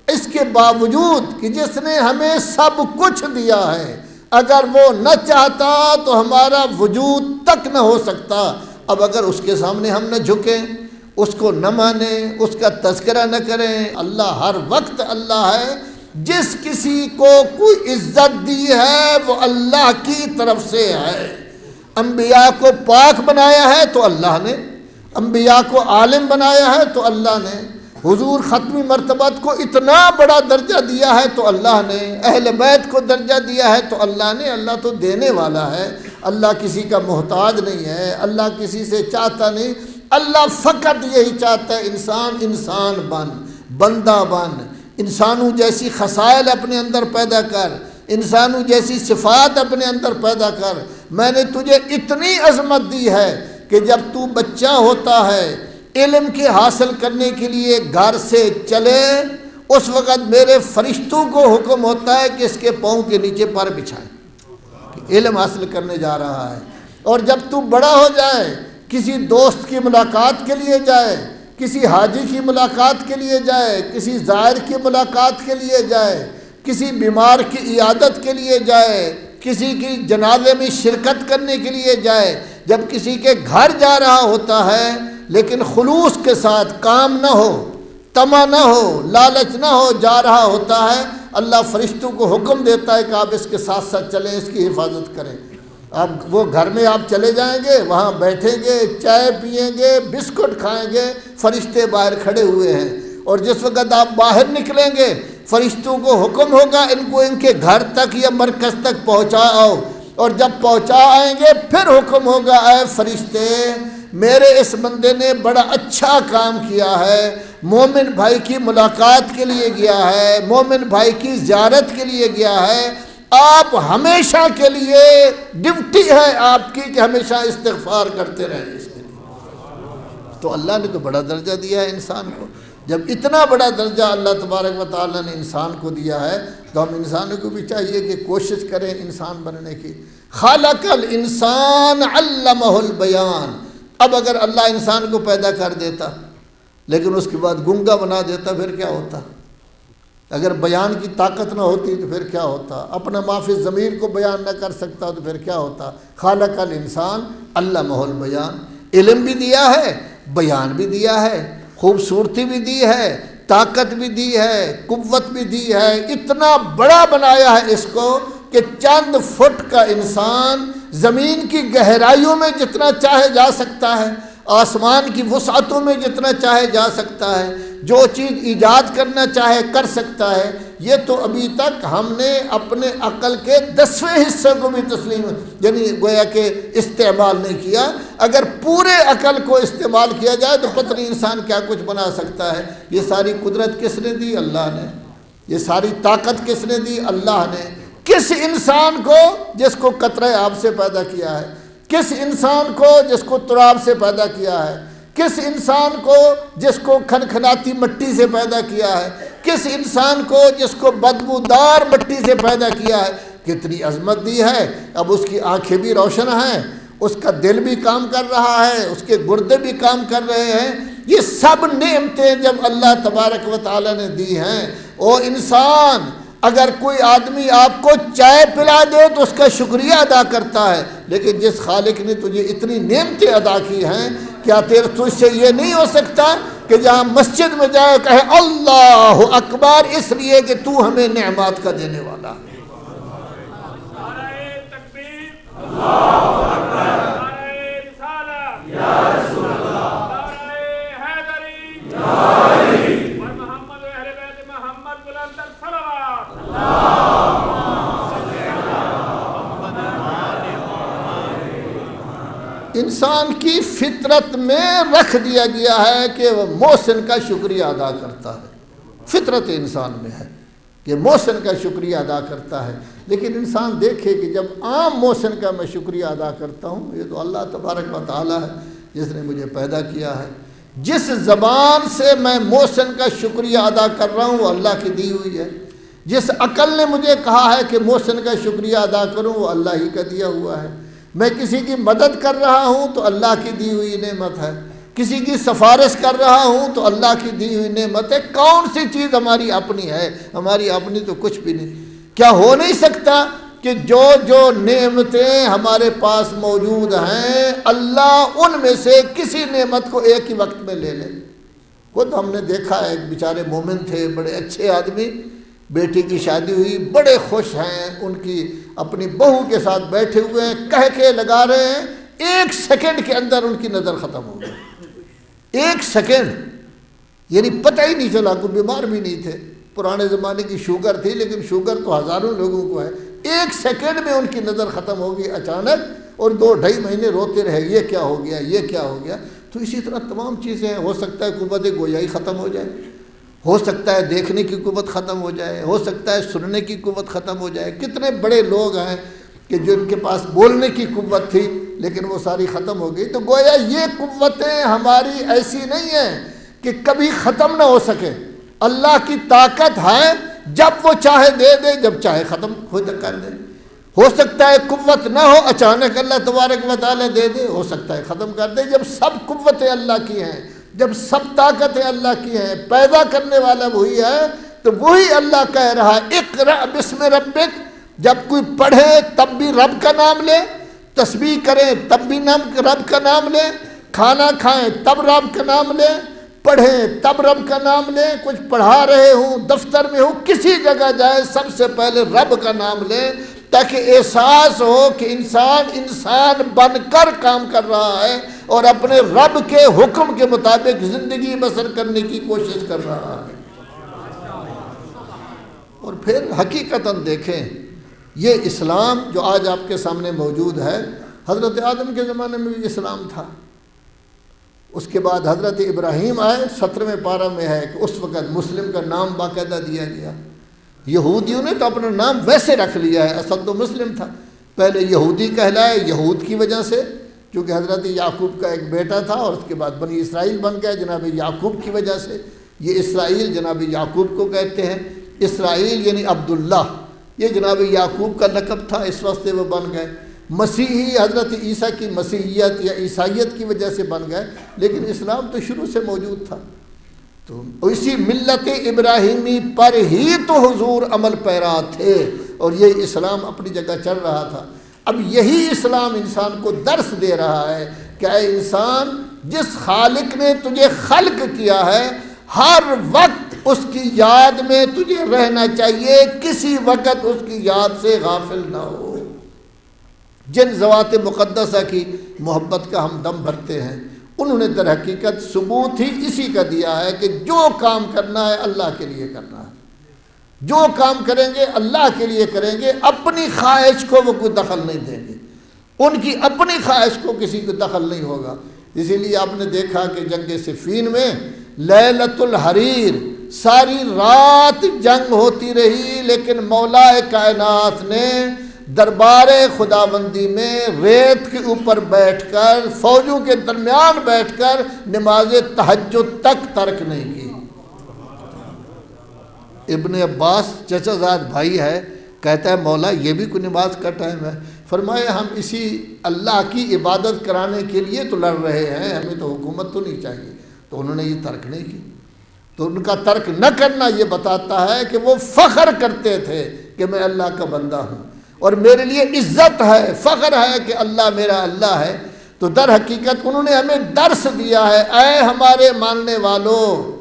اس کے باوجود کہ جس نے ہمیں سب کچھ دیا ہے، اگر وہ نہ چاہتا تو ہمارا وجود تک نہ ہو سکتا۔ اب اگر اس کے سامنے ہم نہ جھکیں، اس کو نہ مانیں، اس کا تذکرہ نہ کریں، اللہ ہر وقت اللہ ہے۔ جس کسی کو کوئی عزت دی ہے وہ اللہ کی طرف سے ہے۔ انبیاء کو پاک بنایا ہے تو اللہ نے، انبیاء کو عالم بنایا ہے تو اللہ نے، حضور ختمی مرتبت کو اتنا بڑا درجہ دیا ہے تو اللہ نے، اہل بیت کو درجہ دیا ہے تو اللہ نے۔ اللہ تو دینے والا ہے، اللہ کسی کا محتاج نہیں ہے، اللہ کسی سے چاہتا نہیں، اللہ فقط یہی چاہتا ہے انسان بن، بندہ بن، انسانوں جیسی خصائل اپنے اندر پیدا کر، انسانوں جیسی صفات اپنے اندر پیدا کر۔ میں نے تجھے اتنی عظمت دی ہے کہ جب تو بچہ ہوتا ہے، علم کے حاصل کرنے کے لیے گھر سے چلے، اس وقت میرے فرشتوں کو حکم ہوتا ہے کہ اس کے پاؤں کے نیچے پر بچھائیں، کہ علم حاصل کرنے جا رہا ہے۔ اور جب تو بڑا ہو جائے، کسی دوست کی ملاقات کے لیے جائے، کسی حاجی کی ملاقات کے لیے جائے، کسی زائر کی ملاقات کے لیے جائے، کسی بیمار کی عیادت کے لیے جائے، کسی کی جنازے میں شرکت کرنے کے لیے جائے، جب کسی کے گھر جا رہا ہوتا ہے لیکن خلوص کے ساتھ، کام نہ ہو، طمع نہ ہو، لالچ نہ ہو، جا رہا ہوتا ہے، اللہ فرشتوں کو حکم دیتا ہے کہ آپ اس کے ساتھ ساتھ چلیں، اس کی حفاظت کریں۔ اب وہ گھر میں آپ چلے جائیں گے، وہاں بیٹھیں گے، چائے پئیں گے، بسکٹ کھائیں گے، فرشتے باہر کھڑے ہوئے ہیں۔ اور جس وقت آپ باہر نکلیں گے، فرشتوں کو حکم ہوگا ان کو ان کے گھر تک یا مرکز تک پہنچاؤ۔ اور جب پہنچا آئیں گے پھر حکم ہوگا اے فرشتے، میرے اس بندے نے بڑا اچھا کام کیا ہے، مومن بھائی کی ملاقات کے لیے گیا ہے، مومن بھائی کی زیارت کے لیے گیا ہے، آپ ہمیشہ کے لیے ڈیوٹی ہے آپ کی کہ ہمیشہ استغفار کرتے رہیں اس کے لیے۔ تو اللہ نے تو بڑا درجہ دیا ہے انسان کو۔ جب اتنا بڑا درجہ اللہ تبارک و تعالیٰ نے انسان کو دیا ہے تو ہم انسانوں کو بھی چاہیے کہ کوشش کریں انسان بننے کی۔ خالق الانسان علمہ البیان۔ اب اگر اللہ انسان کو پیدا کر دیتا لیکن اس کے بعد گنگا بنا دیتا پھر کیا ہوتا؟ اگر بیان کی طاقت نہ ہوتی تو پھر کیا ہوتا؟ اپنا معافی ضمیر کو بیان نہ کر سکتا تو پھر کیا ہوتا؟ خالق الانسان علمہ البیان۔ علم بھی دیا ہے، بیان بھی دیا ہے، خوبصورتی بھی دی ہے، طاقت بھی دی ہے، قوت بھی دی ہے، اتنا بڑا بنایا ہے اس کو کہ چند فٹ کا انسان زمین کی گہرائیوں میں جتنا چاہے جا سکتا ہے، آسمان کی وسعتوں میں جتنا چاہے جا سکتا ہے، جو چیز ایجاد کرنا چاہے کر سکتا ہے۔ یہ تو ابھی تک ہم نے اپنے عقل کے 10ویں حصے کو بھی تسلیم یعنی گویا کہ استعمال نہیں کیا۔ اگر پورے عقل کو استعمال کیا جائے تو پتہ نہیں انسان کیا کچھ بنا سکتا ہے۔ یہ ساری قدرت کس نے دی؟ اللہ نے۔ یہ ساری طاقت کس نے دی؟ اللہ نے۔ کس انسان کو جس کو قطرہ آب سے پیدا کیا ہے، کس انسان کو جس کو تراب سے پیدا کیا ہے، کس انسان کو جس کو کھنکھناتی مٹی سے پیدا کیا ہے، کس انسان کو جس کو بدبودار مٹی سے پیدا کیا ہے، کتنی عظمت دی ہے۔ اب اس کی آنکھیں بھی روشن ہیں، اس کا دل بھی کام کر رہا ہے، اس کے گردے بھی کام کر رہے ہیں۔ یہ سب نعمتیں جب اللہ تبارک و تعالی نے دی ہیں، او انسان اگر کوئی آدمی آپ کو چائے پلا دے تو اس کا شکریہ ادا کرتا ہے، لیکن جس خالق نے تجھے اتنی نعمتیں ادا کی ہیں، کیا تجھ سے یہ نہیں ہو سکتا کہ جہاں مسجد میں جائے کہے اللہ اکبر، اس لیے کہ تو ہمیں نعمات کا دینے والا ہے۔ انسان کی فطرت میں رکھ دیا گیا ہے کہ وہ محسن کا شکریہ ادا کرتا ہے، فطرت انسان میں ہے۔ کہ محسن کا شکریہ ادا کرتا ہے، لیکن انسان دیکھے کہ جب عام محسن کا میں شکریہ ادا کرتا ہوں، یہ تو اللہ تبارک و تعالیٰ ہے جس نے مجھے پیدا کیا ہے، جس زبان سے میں محسن کا شکریہ ادا کر رہا ہوں وہ اللہ کی دی ہوئی ہے، جس عقل نے مجھے کہا ہے کہ محسن کا شکریہ ادا کروں وہ اللہ ہی کا دیا ہوا ہے، میں کسی کی مدد کر رہا ہوں تو اللہ کی دی ہوئی نعمت ہے، کسی کی سفارش کر رہا ہوں تو اللہ کی دی ہوئی نعمت ہے۔ کون سی چیز ہماری اپنی ہے؟ ہماری اپنی تو کچھ بھی نہیں۔ کیا ہو نہیں سکتا کہ جو جو نعمتیں ہمارے پاس موجود ہیں اللہ ان میں سے کسی نعمت کو ایک ہی وقت میں لے لے؟ خود ہم نے دیکھا ہے، ایک بیچارے مومن تھے، بڑے اچھے آدمی، بیٹی کی شادی ہوئی، بڑے خوش ہیں، ان کی اپنی بہو کے ساتھ بیٹھے ہوئے ہیں، کہہ کے لگا رہے ہیں، 1 سیکنڈ کے اندر ان کی نظر ختم ہو گئی۔ 1 سیکنڈ، یعنی پتہ ہی نہیں چلا، کوئی بیمار بھی نہیں تھے، پرانے زمانے کی شوگر تھی، لیکن شوگر تو ہزاروں لوگوں کو ہے۔ 1 سیکنڈ میں ان کی نظر ختم ہو گئی اچانک، اور 2-2.5 مہینے روتے رہے، یہ کیا ہو گیا، یہ کیا ہو گیا۔ تو اسی طرح تمام چیزیں، ہو سکتا ہے قوت گویائی ختم ہو جائے، ہو سکتا ہے دیکھنے کی قوت ختم ہو جائے، ہو سکتا ہے سننے کی قوت ختم ہو جائے۔ کتنے بڑے لوگ ہیں کہ جو ان کے پاس بولنے کی قوت تھی لیکن وہ ساری ختم ہو گئی۔ تو گویا یہ قوتیں ہماری ایسی نہیں ہیں کہ کبھی ختم نہ ہو سکے۔ اللہ کی طاقت ہے، جب وہ چاہے دے دے، جب چاہے ختم ہو کر دے۔ ہو سکتا ہے قوت نہ ہو، اچانک اللہ تبارک و تعالیٰ دے دے، ہو سکتا ہے ختم کر دے۔ جب سب قوتیں اللہ کی ہیں، جب سب طاقتیں اللہ کی ہیں، پیدا کرنے والا وہی ہے، تو وہی اللہ کہہ رہا ہے اقرأ بسم ربک۔ جب کوئی پڑھے تب بھی رب کا نام لے، تسبیح کریں تب بھی رب کا نام لے، کھانا کھائیں تب رب کا نام لے، پڑھیں تب رب کا نام لیں، کچھ پڑھا رہے ہوں، دفتر میں ہوں، کسی جگہ جائے، سب سے پہلے رب کا نام لیں، تاکہ احساس ہو کہ انسان بن کر کام کر رہا ہے اور اپنے رب کے حکم کے مطابق زندگی بسر کرنے کی کوشش کر رہا ہے۔ اور پھر حقیقتاً دیکھیں، یہ اسلام جو آج آپ کے سامنے موجود ہے، حضرت آدم کے زمانے میں بھی اسلام تھا۔ اس کے بعد حضرت ابراہیم آئے، 17ویں پارہ میں ہے کہ اس وقت مسلم کا نام باقاعدہ دیا گیا۔ یہودیوں نے تو اپنا نام ویسے رکھ لیا ہے، اصل تو مسلم تھا، پہلے یہودی کہلائے یہود کی وجہ سے، کیونکہ حضرت یعقوب کا ایک بیٹا تھا، اور اس کے بعد بنی اسرائیل بن گئے جناب یعقوب کی وجہ سے۔ یہ اسرائیل جناب یعقوب کو کہتے ہیں، اسرائیل یعنی عبداللہ، یہ جناب یعقوب کا لقب تھا، اس واسطے وہ بن گئے۔ مسیحی حضرت عیسیٰ کی مسیحیت یا عیسائیت کی وجہ سے بن گئے، لیکن اسلام تو شروع سے موجود تھا۔ تو اسی ملت ابراہیمی پر ہی تو حضور عمل پیرا تھے، اور یہ اسلام اپنی جگہ چل رہا تھا۔ اب یہی اسلام انسان کو درس دے رہا ہے کہ اے انسان، جس خالق نے تجھے خلق کیا ہے، ہر وقت اس کی یاد میں تجھے رہنا چاہیے، کسی وقت اس کی یاد سے غافل نہ ہو۔ جن ذوات مقدسہ کی محبت کا ہم دم بھرتے ہیں، انہوں نے در حقیقت ثبوت ہی اسی کا دیا ہے کہ جو کام کرنا ہے اللہ کے لیے کرنا ہے، جو کام کریں گے اللہ کے لیے کریں گے، اپنی خواہش کو وہ کوئی دخل نہیں دیں گے، ان کی اپنی خواہش کو کسی کو دخل نہیں ہوگا۔ اسی لیے آپ نے دیکھا کہ جنگ صفین میں لیلۃ الحریر، ساری رات جنگ ہوتی رہی، لیکن مولا کائنات نے دربار خداوندی میں ریت کے اوپر بیٹھ کر، فوجوں کے درمیان بیٹھ کر نماز تہجد تک ترک نہیں کی۔ ابن عباس چچا زاد بھائی ہے، کہتا ہے مولا یہ بھی کوئی نماز کا ٹائم ہے؟ فرمایا ہم اسی اللہ کی عبادت کرانے کے لیے تو لڑ رہے ہیں، ہمیں تو حکومت تو نہیں چاہیے۔ تو انہوں نے یہ ترک نہیں کی۔ تو ان کا ترک نہ کرنا یہ بتاتا ہے کہ وہ فخر کرتے تھے کہ میں اللہ کا بندہ ہوں اور میرے لیے عزت ہے، فخر ہے کہ اللہ میرا اللہ ہے۔ تو در حقیقت انہوں نے ہمیں درس دیا ہے، اے ہمارے ماننے والوں،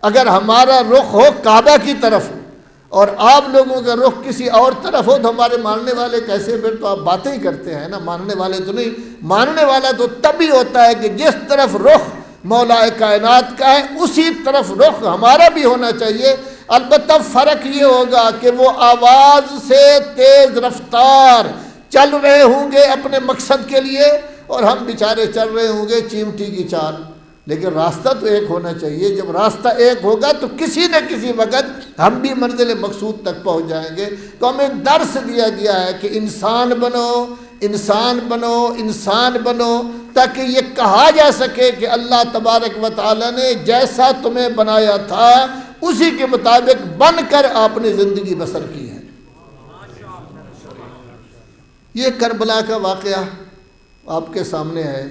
اگر ہمارا رخ ہو کعبہ کی طرف اور آپ لوگوں کا رخ کسی اور طرف ہو تو ہمارے ماننے والے کیسے؟ پھر تو آپ باتیں ہی کرتے ہیں نا، ماننے والے تو نہیں۔ ماننے والا تو تبھی ہوتا ہے کہ جس طرف رخ مولا کائنات کا ہے اسی طرف رخ ہمارا بھی ہونا چاہیے۔ البتہ فرق یہ ہوگا کہ وہ آواز سے تیز رفتار چل رہے ہوں گے اپنے مقصد کے لیے، اور ہم بیچارے چل رہے ہوں گے چیمٹی کی چال۔ لیکن راستہ تو ایک ہونا چاہیے. جب راستہ ایک ہوگا تو کسی نہ کسی وقت ہم بھی منزل مقصود تک پہنچ جائیں گے. تو ہمیں درس دیا گیا ہے کہ انسان بنو، انسان بنو، انسان بنو، تاکہ یہ کہا جا سکے کہ اللہ تبارک و تعالیٰ نے جیسا تمہیں بنایا تھا اسی کے مطابق بن کر آپ نے زندگی بسر کی ہے. یہ کربلا کا واقعہ آپ کے سامنے ہے.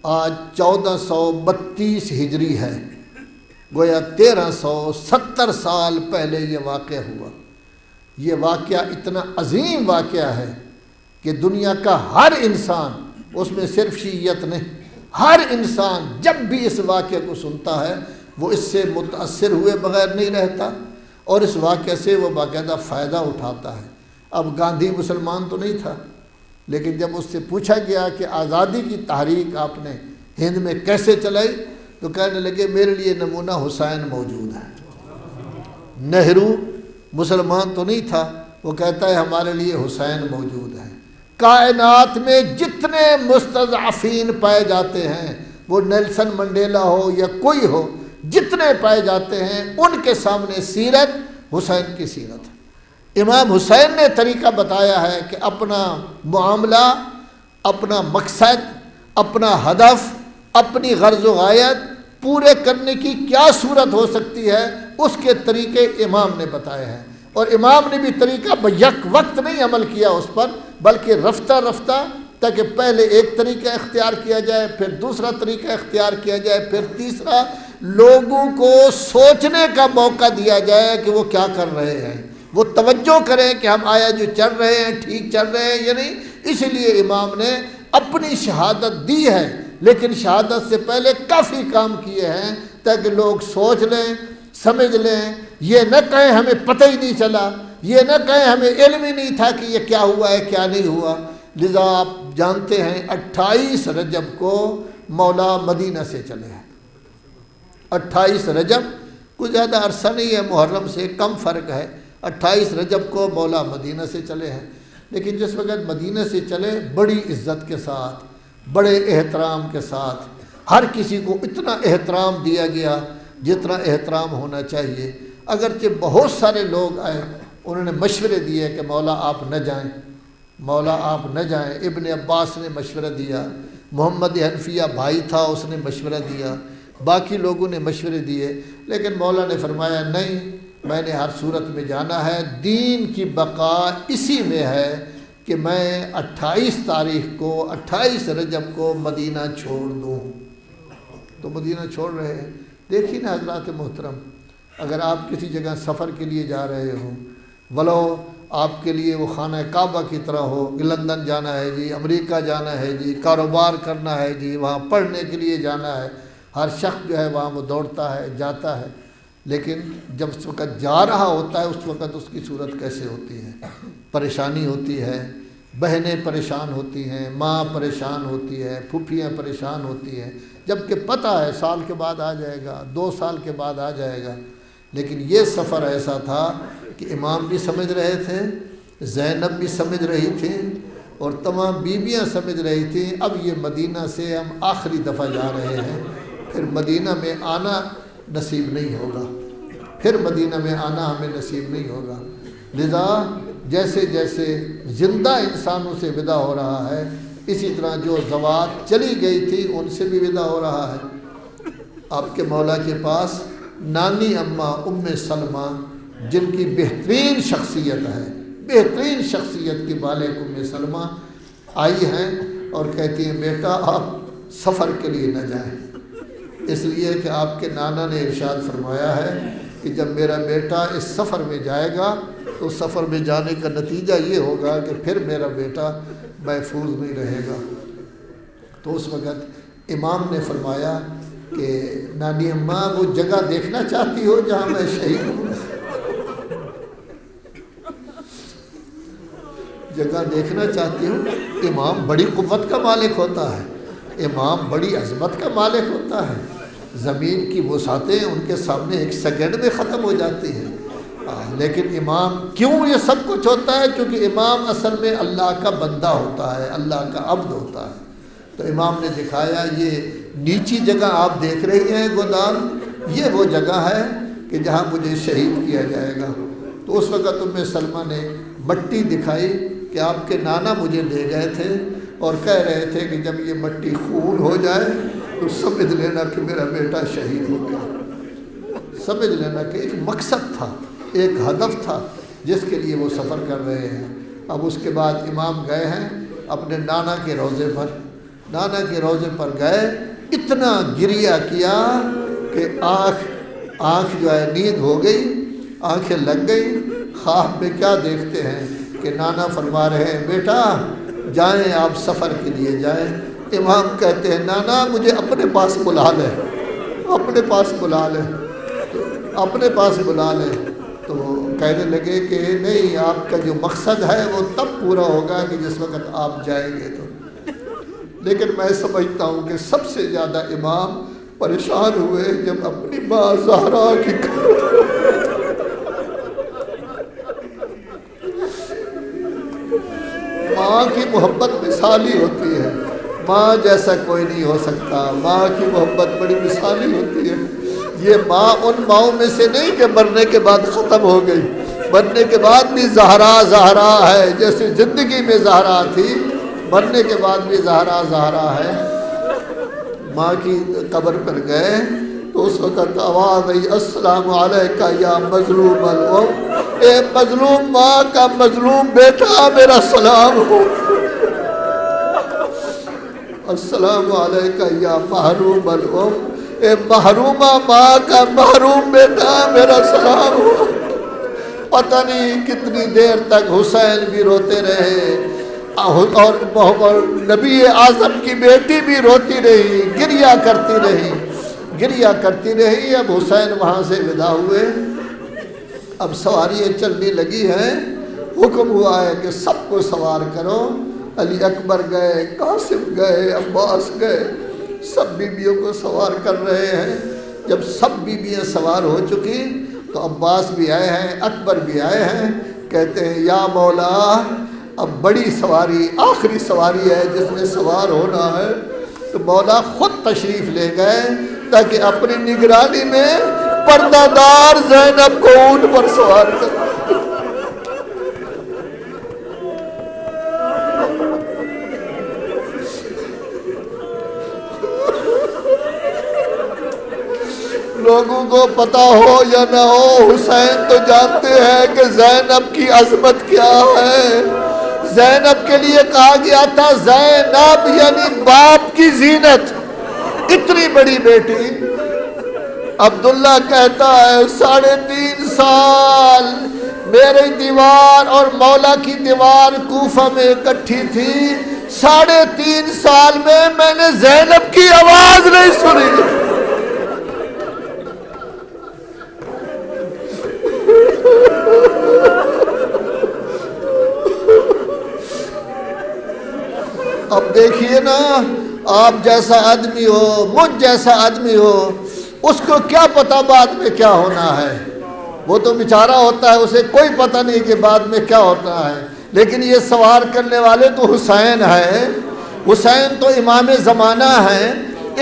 آج 1432 ہجری ہے، گویا 1370 سال پہلے یہ واقعہ ہوا. یہ واقعہ اتنا عظیم واقعہ ہے کہ دنیا کا ہر انسان، اس میں صرف شیعیت نہیں، ہر انسان جب بھی اس واقعے کو سنتا ہے وہ اس سے متاثر ہوئے بغیر نہیں رہتا اور اس واقعے سے وہ باقاعدہ فائدہ اٹھاتا ہے. اب گاندھی مسلمان تو نہیں تھا، لیکن جب اس سے پوچھا گیا کہ آزادی کی تحریک آپ نے ہند میں کیسے چلائی تو کہنے لگے میرے لیے نمونہ حسین موجود ہے. نہرو مسلمان تو نہیں تھا، وہ کہتا ہے ہمارے لیے حسین موجود ہے. کائنات میں جتنے مستضعفین پائے جاتے ہیں، وہ نیلسن منڈیلا ہو یا کوئی ہو، جتنے پائے جاتے ہیں ان کے سامنے سیرت حسین کی سیرت ہے. امام حسین نے طریقہ بتایا ہے کہ اپنا معاملہ، اپنا مقصد، اپنا ہدف، اپنی غرض و غایت پورے کرنے کی کیا صورت ہو سکتی ہے، اس کے طریقے امام نے بتائے ہیں. اور امام نے بھی طریقہ یک وقت نہیں عمل کیا اس پر، بلکہ رفتہ رفتہ، تاکہ پہلے ایک طریقہ اختیار کیا جائے، پھر دوسرا طریقہ اختیار کیا جائے، پھر تیسرا، لوگوں کو سوچنے کا موقع دیا جائے کہ وہ کیا کر رہے ہیں، وہ توجہ کریں کہ ہم آیا جو چل رہے ہیں ٹھیک چل رہے ہیں یا نہیں. اسی لیے امام نے اپنی شہادت دی ہے، لیکن شہادت سے پہلے کافی کام کیے ہیں تاکہ لوگ سوچ لیں، سمجھ لیں، یہ نہ کہیں ہمیں پتہ ہی نہیں چلا، یہ نہ کہیں ہمیں علم ہی نہیں تھا کہ یہ کیا ہوا ہے کیا نہیں ہوا. لذا آپ جانتے ہیں 28 رجب کو مولا مدینہ سے چلے ہیں. 28 رجب کچھ زیادہ عرصہ نہیں ہے، محرم سے کم فرق ہے. 28 رجب کو مولا مدینہ سے چلے ہیں. لیکن جس وقت مدینہ سے چلے بڑی عزت کے ساتھ، بڑے احترام کے ساتھ، ہر کسی کو اتنا احترام دیا گیا جتنا احترام ہونا چاہیے. اگرچہ بہت سارے لوگ آئے، انہوں نے مشورے دیے کہ مولا آپ نہ جائیں، مولا آپ نہ جائیں. ابن عباس نے مشورہ دیا، محمد حنفیہ بھائی تھا اس نے مشورہ دیا، باقی لوگوں نے مشورے دیے، لیکن مولا نے فرمایا نہیں، میں نے ہر صورت میں جانا ہے. دین کی بقا اسی میں ہے کہ میں 28 تاریخ کو 28 رجب کو مدینہ چھوڑ دوں. تو مدینہ چھوڑ رہے ہیں. دیکھیے نا حضرات محترم، اگر آپ کسی جگہ سفر کے لیے جا رہے ہوں، ولو آپ کے لیے وہ خانہ کعبہ کی طرح ہو کہ لندن جانا ہے جی، امریکہ جانا ہے جی، کاروبار کرنا ہے جی، وہاں پڑھنے کے لیے جانا ہے، ہر شخص جو ہے وہاں وہ دوڑتا ہے جاتا ہے. لیکن جب اس وقت جا رہا ہوتا ہے اس وقت اس کی صورت کیسے ہوتی ہے؟ پریشانی ہوتی ہے، بہنیں پریشان ہوتی ہیں، ماں پریشان ہوتی ہے، پھوپھیاں پریشان ہوتی ہیں، جبکہ پتہ ہے سال کے بعد آ جائے گا، 2 سال کے بعد آ جائے گا. لیکن یہ سفر ایسا تھا کہ امام بھی سمجھ رہے تھے، زینب بھی سمجھ رہی تھی اور تمام بیویاں سمجھ رہی تھیں اب یہ مدینہ سے ہم آخری دفعہ جا رہے ہیں، پھر مدینہ میں آنا نصیب نہیں ہوگا، پھر مدینہ میں آنا ہمیں نصیب نہیں ہوگا. لذا جیسے جیسے زندہ انسانوں سے ودا ہو رہا ہے، اسی طرح جو زوات چلی گئی تھی ان سے بھی ودا ہو رہا ہے. آپ کے مولا کے پاس نانی اماں ام سلمہ، جن کی بہترین شخصیت ہے، بہترین شخصیت کی بالغ ام سلمہ آئی ہیں اور کہتی ہیں بیٹا آپ سفر کے لیے نہ جائیں، اس لیے کہ آپ کے نانا نے ارشاد فرمایا ہے کہ جب میرا بیٹا اس سفر میں جائے گا تو سفر میں جانے کا نتیجہ یہ ہوگا کہ پھر میرا بیٹا محفوظ نہیں رہے گا. تو اس وقت امام نے فرمایا کہ نانی اماں وہ جگہ دیکھنا چاہتی ہو جہاں میں شہید ہوں؟ جگہ دیکھنا چاہتی ہوں. امام بڑی قوت کا مالک ہوتا ہے، امام بڑی عظمت کا مالک ہوتا ہے، زمین کی وسعتیں ان کے سامنے ایک سیکنڈ میں ختم ہو جاتی ہیں. لیکن امام کیوں یہ سب کچھ ہوتا ہے؟ کیونکہ امام اصل میں اللہ کا بندہ ہوتا ہے، اللہ کا عبد ہوتا ہے. تو امام نے دکھایا یہ نیچی جگہ آپ دیکھ رہی ہیں گودال، یہ وہ جگہ ہے کہ جہاں مجھے شہید کیا جائے گا۔ تو اس وقت ام سلمہ نے مٹی دکھائی کہ آپ کے نانا مجھے لے گئے تھے اور کہہ رہے تھے کہ جب یہ مٹی خون ہو جائے تو سمجھ لینا کہ میرا بیٹا شہید ہو گیا۔ سمجھ لینا کہ ایک مقصد تھا، ایک ہدف تھا جس کے لیے وہ سفر کر رہے ہیں۔ اب اس کے بعد امام گئے ہیں اپنے نانا کے روضے پر، نانا کے روضے پر گئے، اتنا گریہ کیا کہ آنکھ جو ہے نیند ہو گئی، آنکھیں لگ گئی۔ خواب میں کیا دیکھتے ہیں کہ نانا فرما رہے ہیں بیٹا جائیں آپ سفر کے لیے جائیں۔ امام کہتے ہیں نانا مجھے اپنے پاس بلا لے، اپنے پاس بلا لے، اپنے پاس بلا لے۔ تو کہنے لگے کہ نہیں، آپ کا جو مقصد ہے وہ تب پورا ہوگا کہ جس وقت آپ جائیں گے تو۔ لیکن میں سمجھتا ہوں کہ سب سے زیادہ امام پریشان ہوئے جب اپنی ماں زہرا کی ماں کی محبت مثالی ہوتی ہے، ماں جیسا کوئی نہیں ہو سکتا، ماں کی محبت بڑی مثالی ہوتی ہے۔ یہ ماں ان ماؤں میں سے نہیں کہ مرنے کے بعد ختم ہو گئی، مرنے کے بعد بھی زہرا زہرا ہے، جیسے زندگی میں زہرا تھی مرنے کے بعد بھی زہرا زہرا ہے۔ ماں کی قبر پر گئے تو اس وقت آواز آئی السلام علیکہ یا مظلوم الام، اے مظلوم ماں کا مظلوم بیٹا میرا سلام ہو، السلام علیکہ یا محروم الام، اے محرومہ ماں کا محروم بیٹا میرا سلام ہو۔ پتہ نہیں کتنی دیر تک حسین بھی روتے رہے اور نبی اعظم کی بیٹی بھی روتی رہی، گریہ کرتی رہی، گریہ کرتی رہی۔ اب حسین وہاں سے ودا ہوئے، اب سواریاں چلنے لگی ہیں، حکم ہوا ہے کہ سب کو سوار کرو۔ علی اکبر گئے، قاسم گئے، عباس گئے، سب بیبیوں کو سوار کر رہے ہیں۔ جب سب بیبیاں سوار ہو چکی تو عباس بھی آئے ہیں، اکبر بھی آئے ہیں، کہتے ہیں یا مولا اب بڑی سواری آخری سواری ہے جس میں سوار ہونا ہے۔ تو مولا خود تشریف لے گئے تاکہ اپنی نگرانی میں پردہ دار زینب کو اونٹ پر سوار کر۔ لوگوں کو پتہ ہو یا نہ ہو، حسین تو جانتے ہیں کہ زینب کی عظمت کیا ہے۔ زینب کے لیے کہا گیا تھا زینب یعنی باپ کی زینت، اتنی بڑی بیٹی۔ عبداللہ کہتا ہے 3.5 سال میری دیوار اور مولا کی دیوار کوفہ میں اکٹھی تھی، 3.5 سال میں نے زینب کی آواز نہیں سنی۔ اب دیکھیے نا، آپ جیسا آدمی ہو، مجھ جیسا آدمی ہو، اس کو کیا پتا بعد میں کیا ہونا ہے؟ وہ تو بیچارہ ہوتا ہے، اسے کوئی پتہ نہیں کہ بعد میں کیا ہوتا ہے۔ لیکن یہ سوار کرنے والے تو حسین ہیں، حسین تو امام زمانہ ہیں،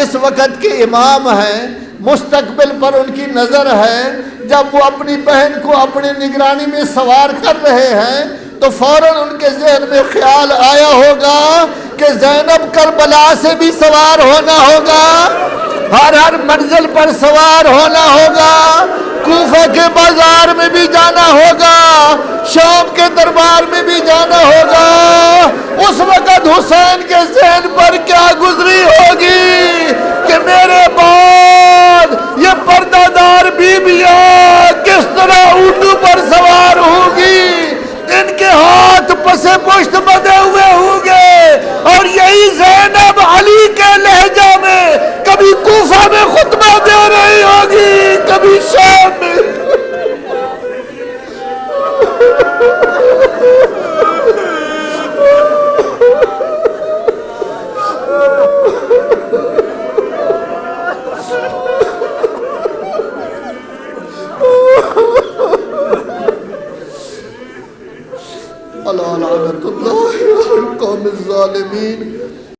اس وقت کے امام ہیں، مستقبل پر ان کی نظر ہے۔ جب وہ اپنی بہن کو اپنی نگرانی میں سوار کر رہے ہیں تو فوراً ان کے ذہن میں خیال آیا ہوگا کہ زینب کربلا سے بھی سوار ہونا ہوگا، ہر منزل پر سوار ہونا ہوگا، کوفہ کے بازار میں بھی جانا ہوگا، شام کے دربار میں بھی جانا ہوگا۔ اس وقت حسین کے ذہن پر کیا گزری ہوگی کہ میرے بعد یہ پردہ دار بیویاں کس طرح اونٹوں پر سوار ہوگی، ان کے ہاتھ پسے پشت بندھے ہوئے ہوں گے، اور یہی زینب علی کے لہجہ میں کبھی کوفہ میں خطبہ دے رہی ہوگی، کبھی شام میں۔ اللہ لعنت اللہ علی القوم الظالمین۔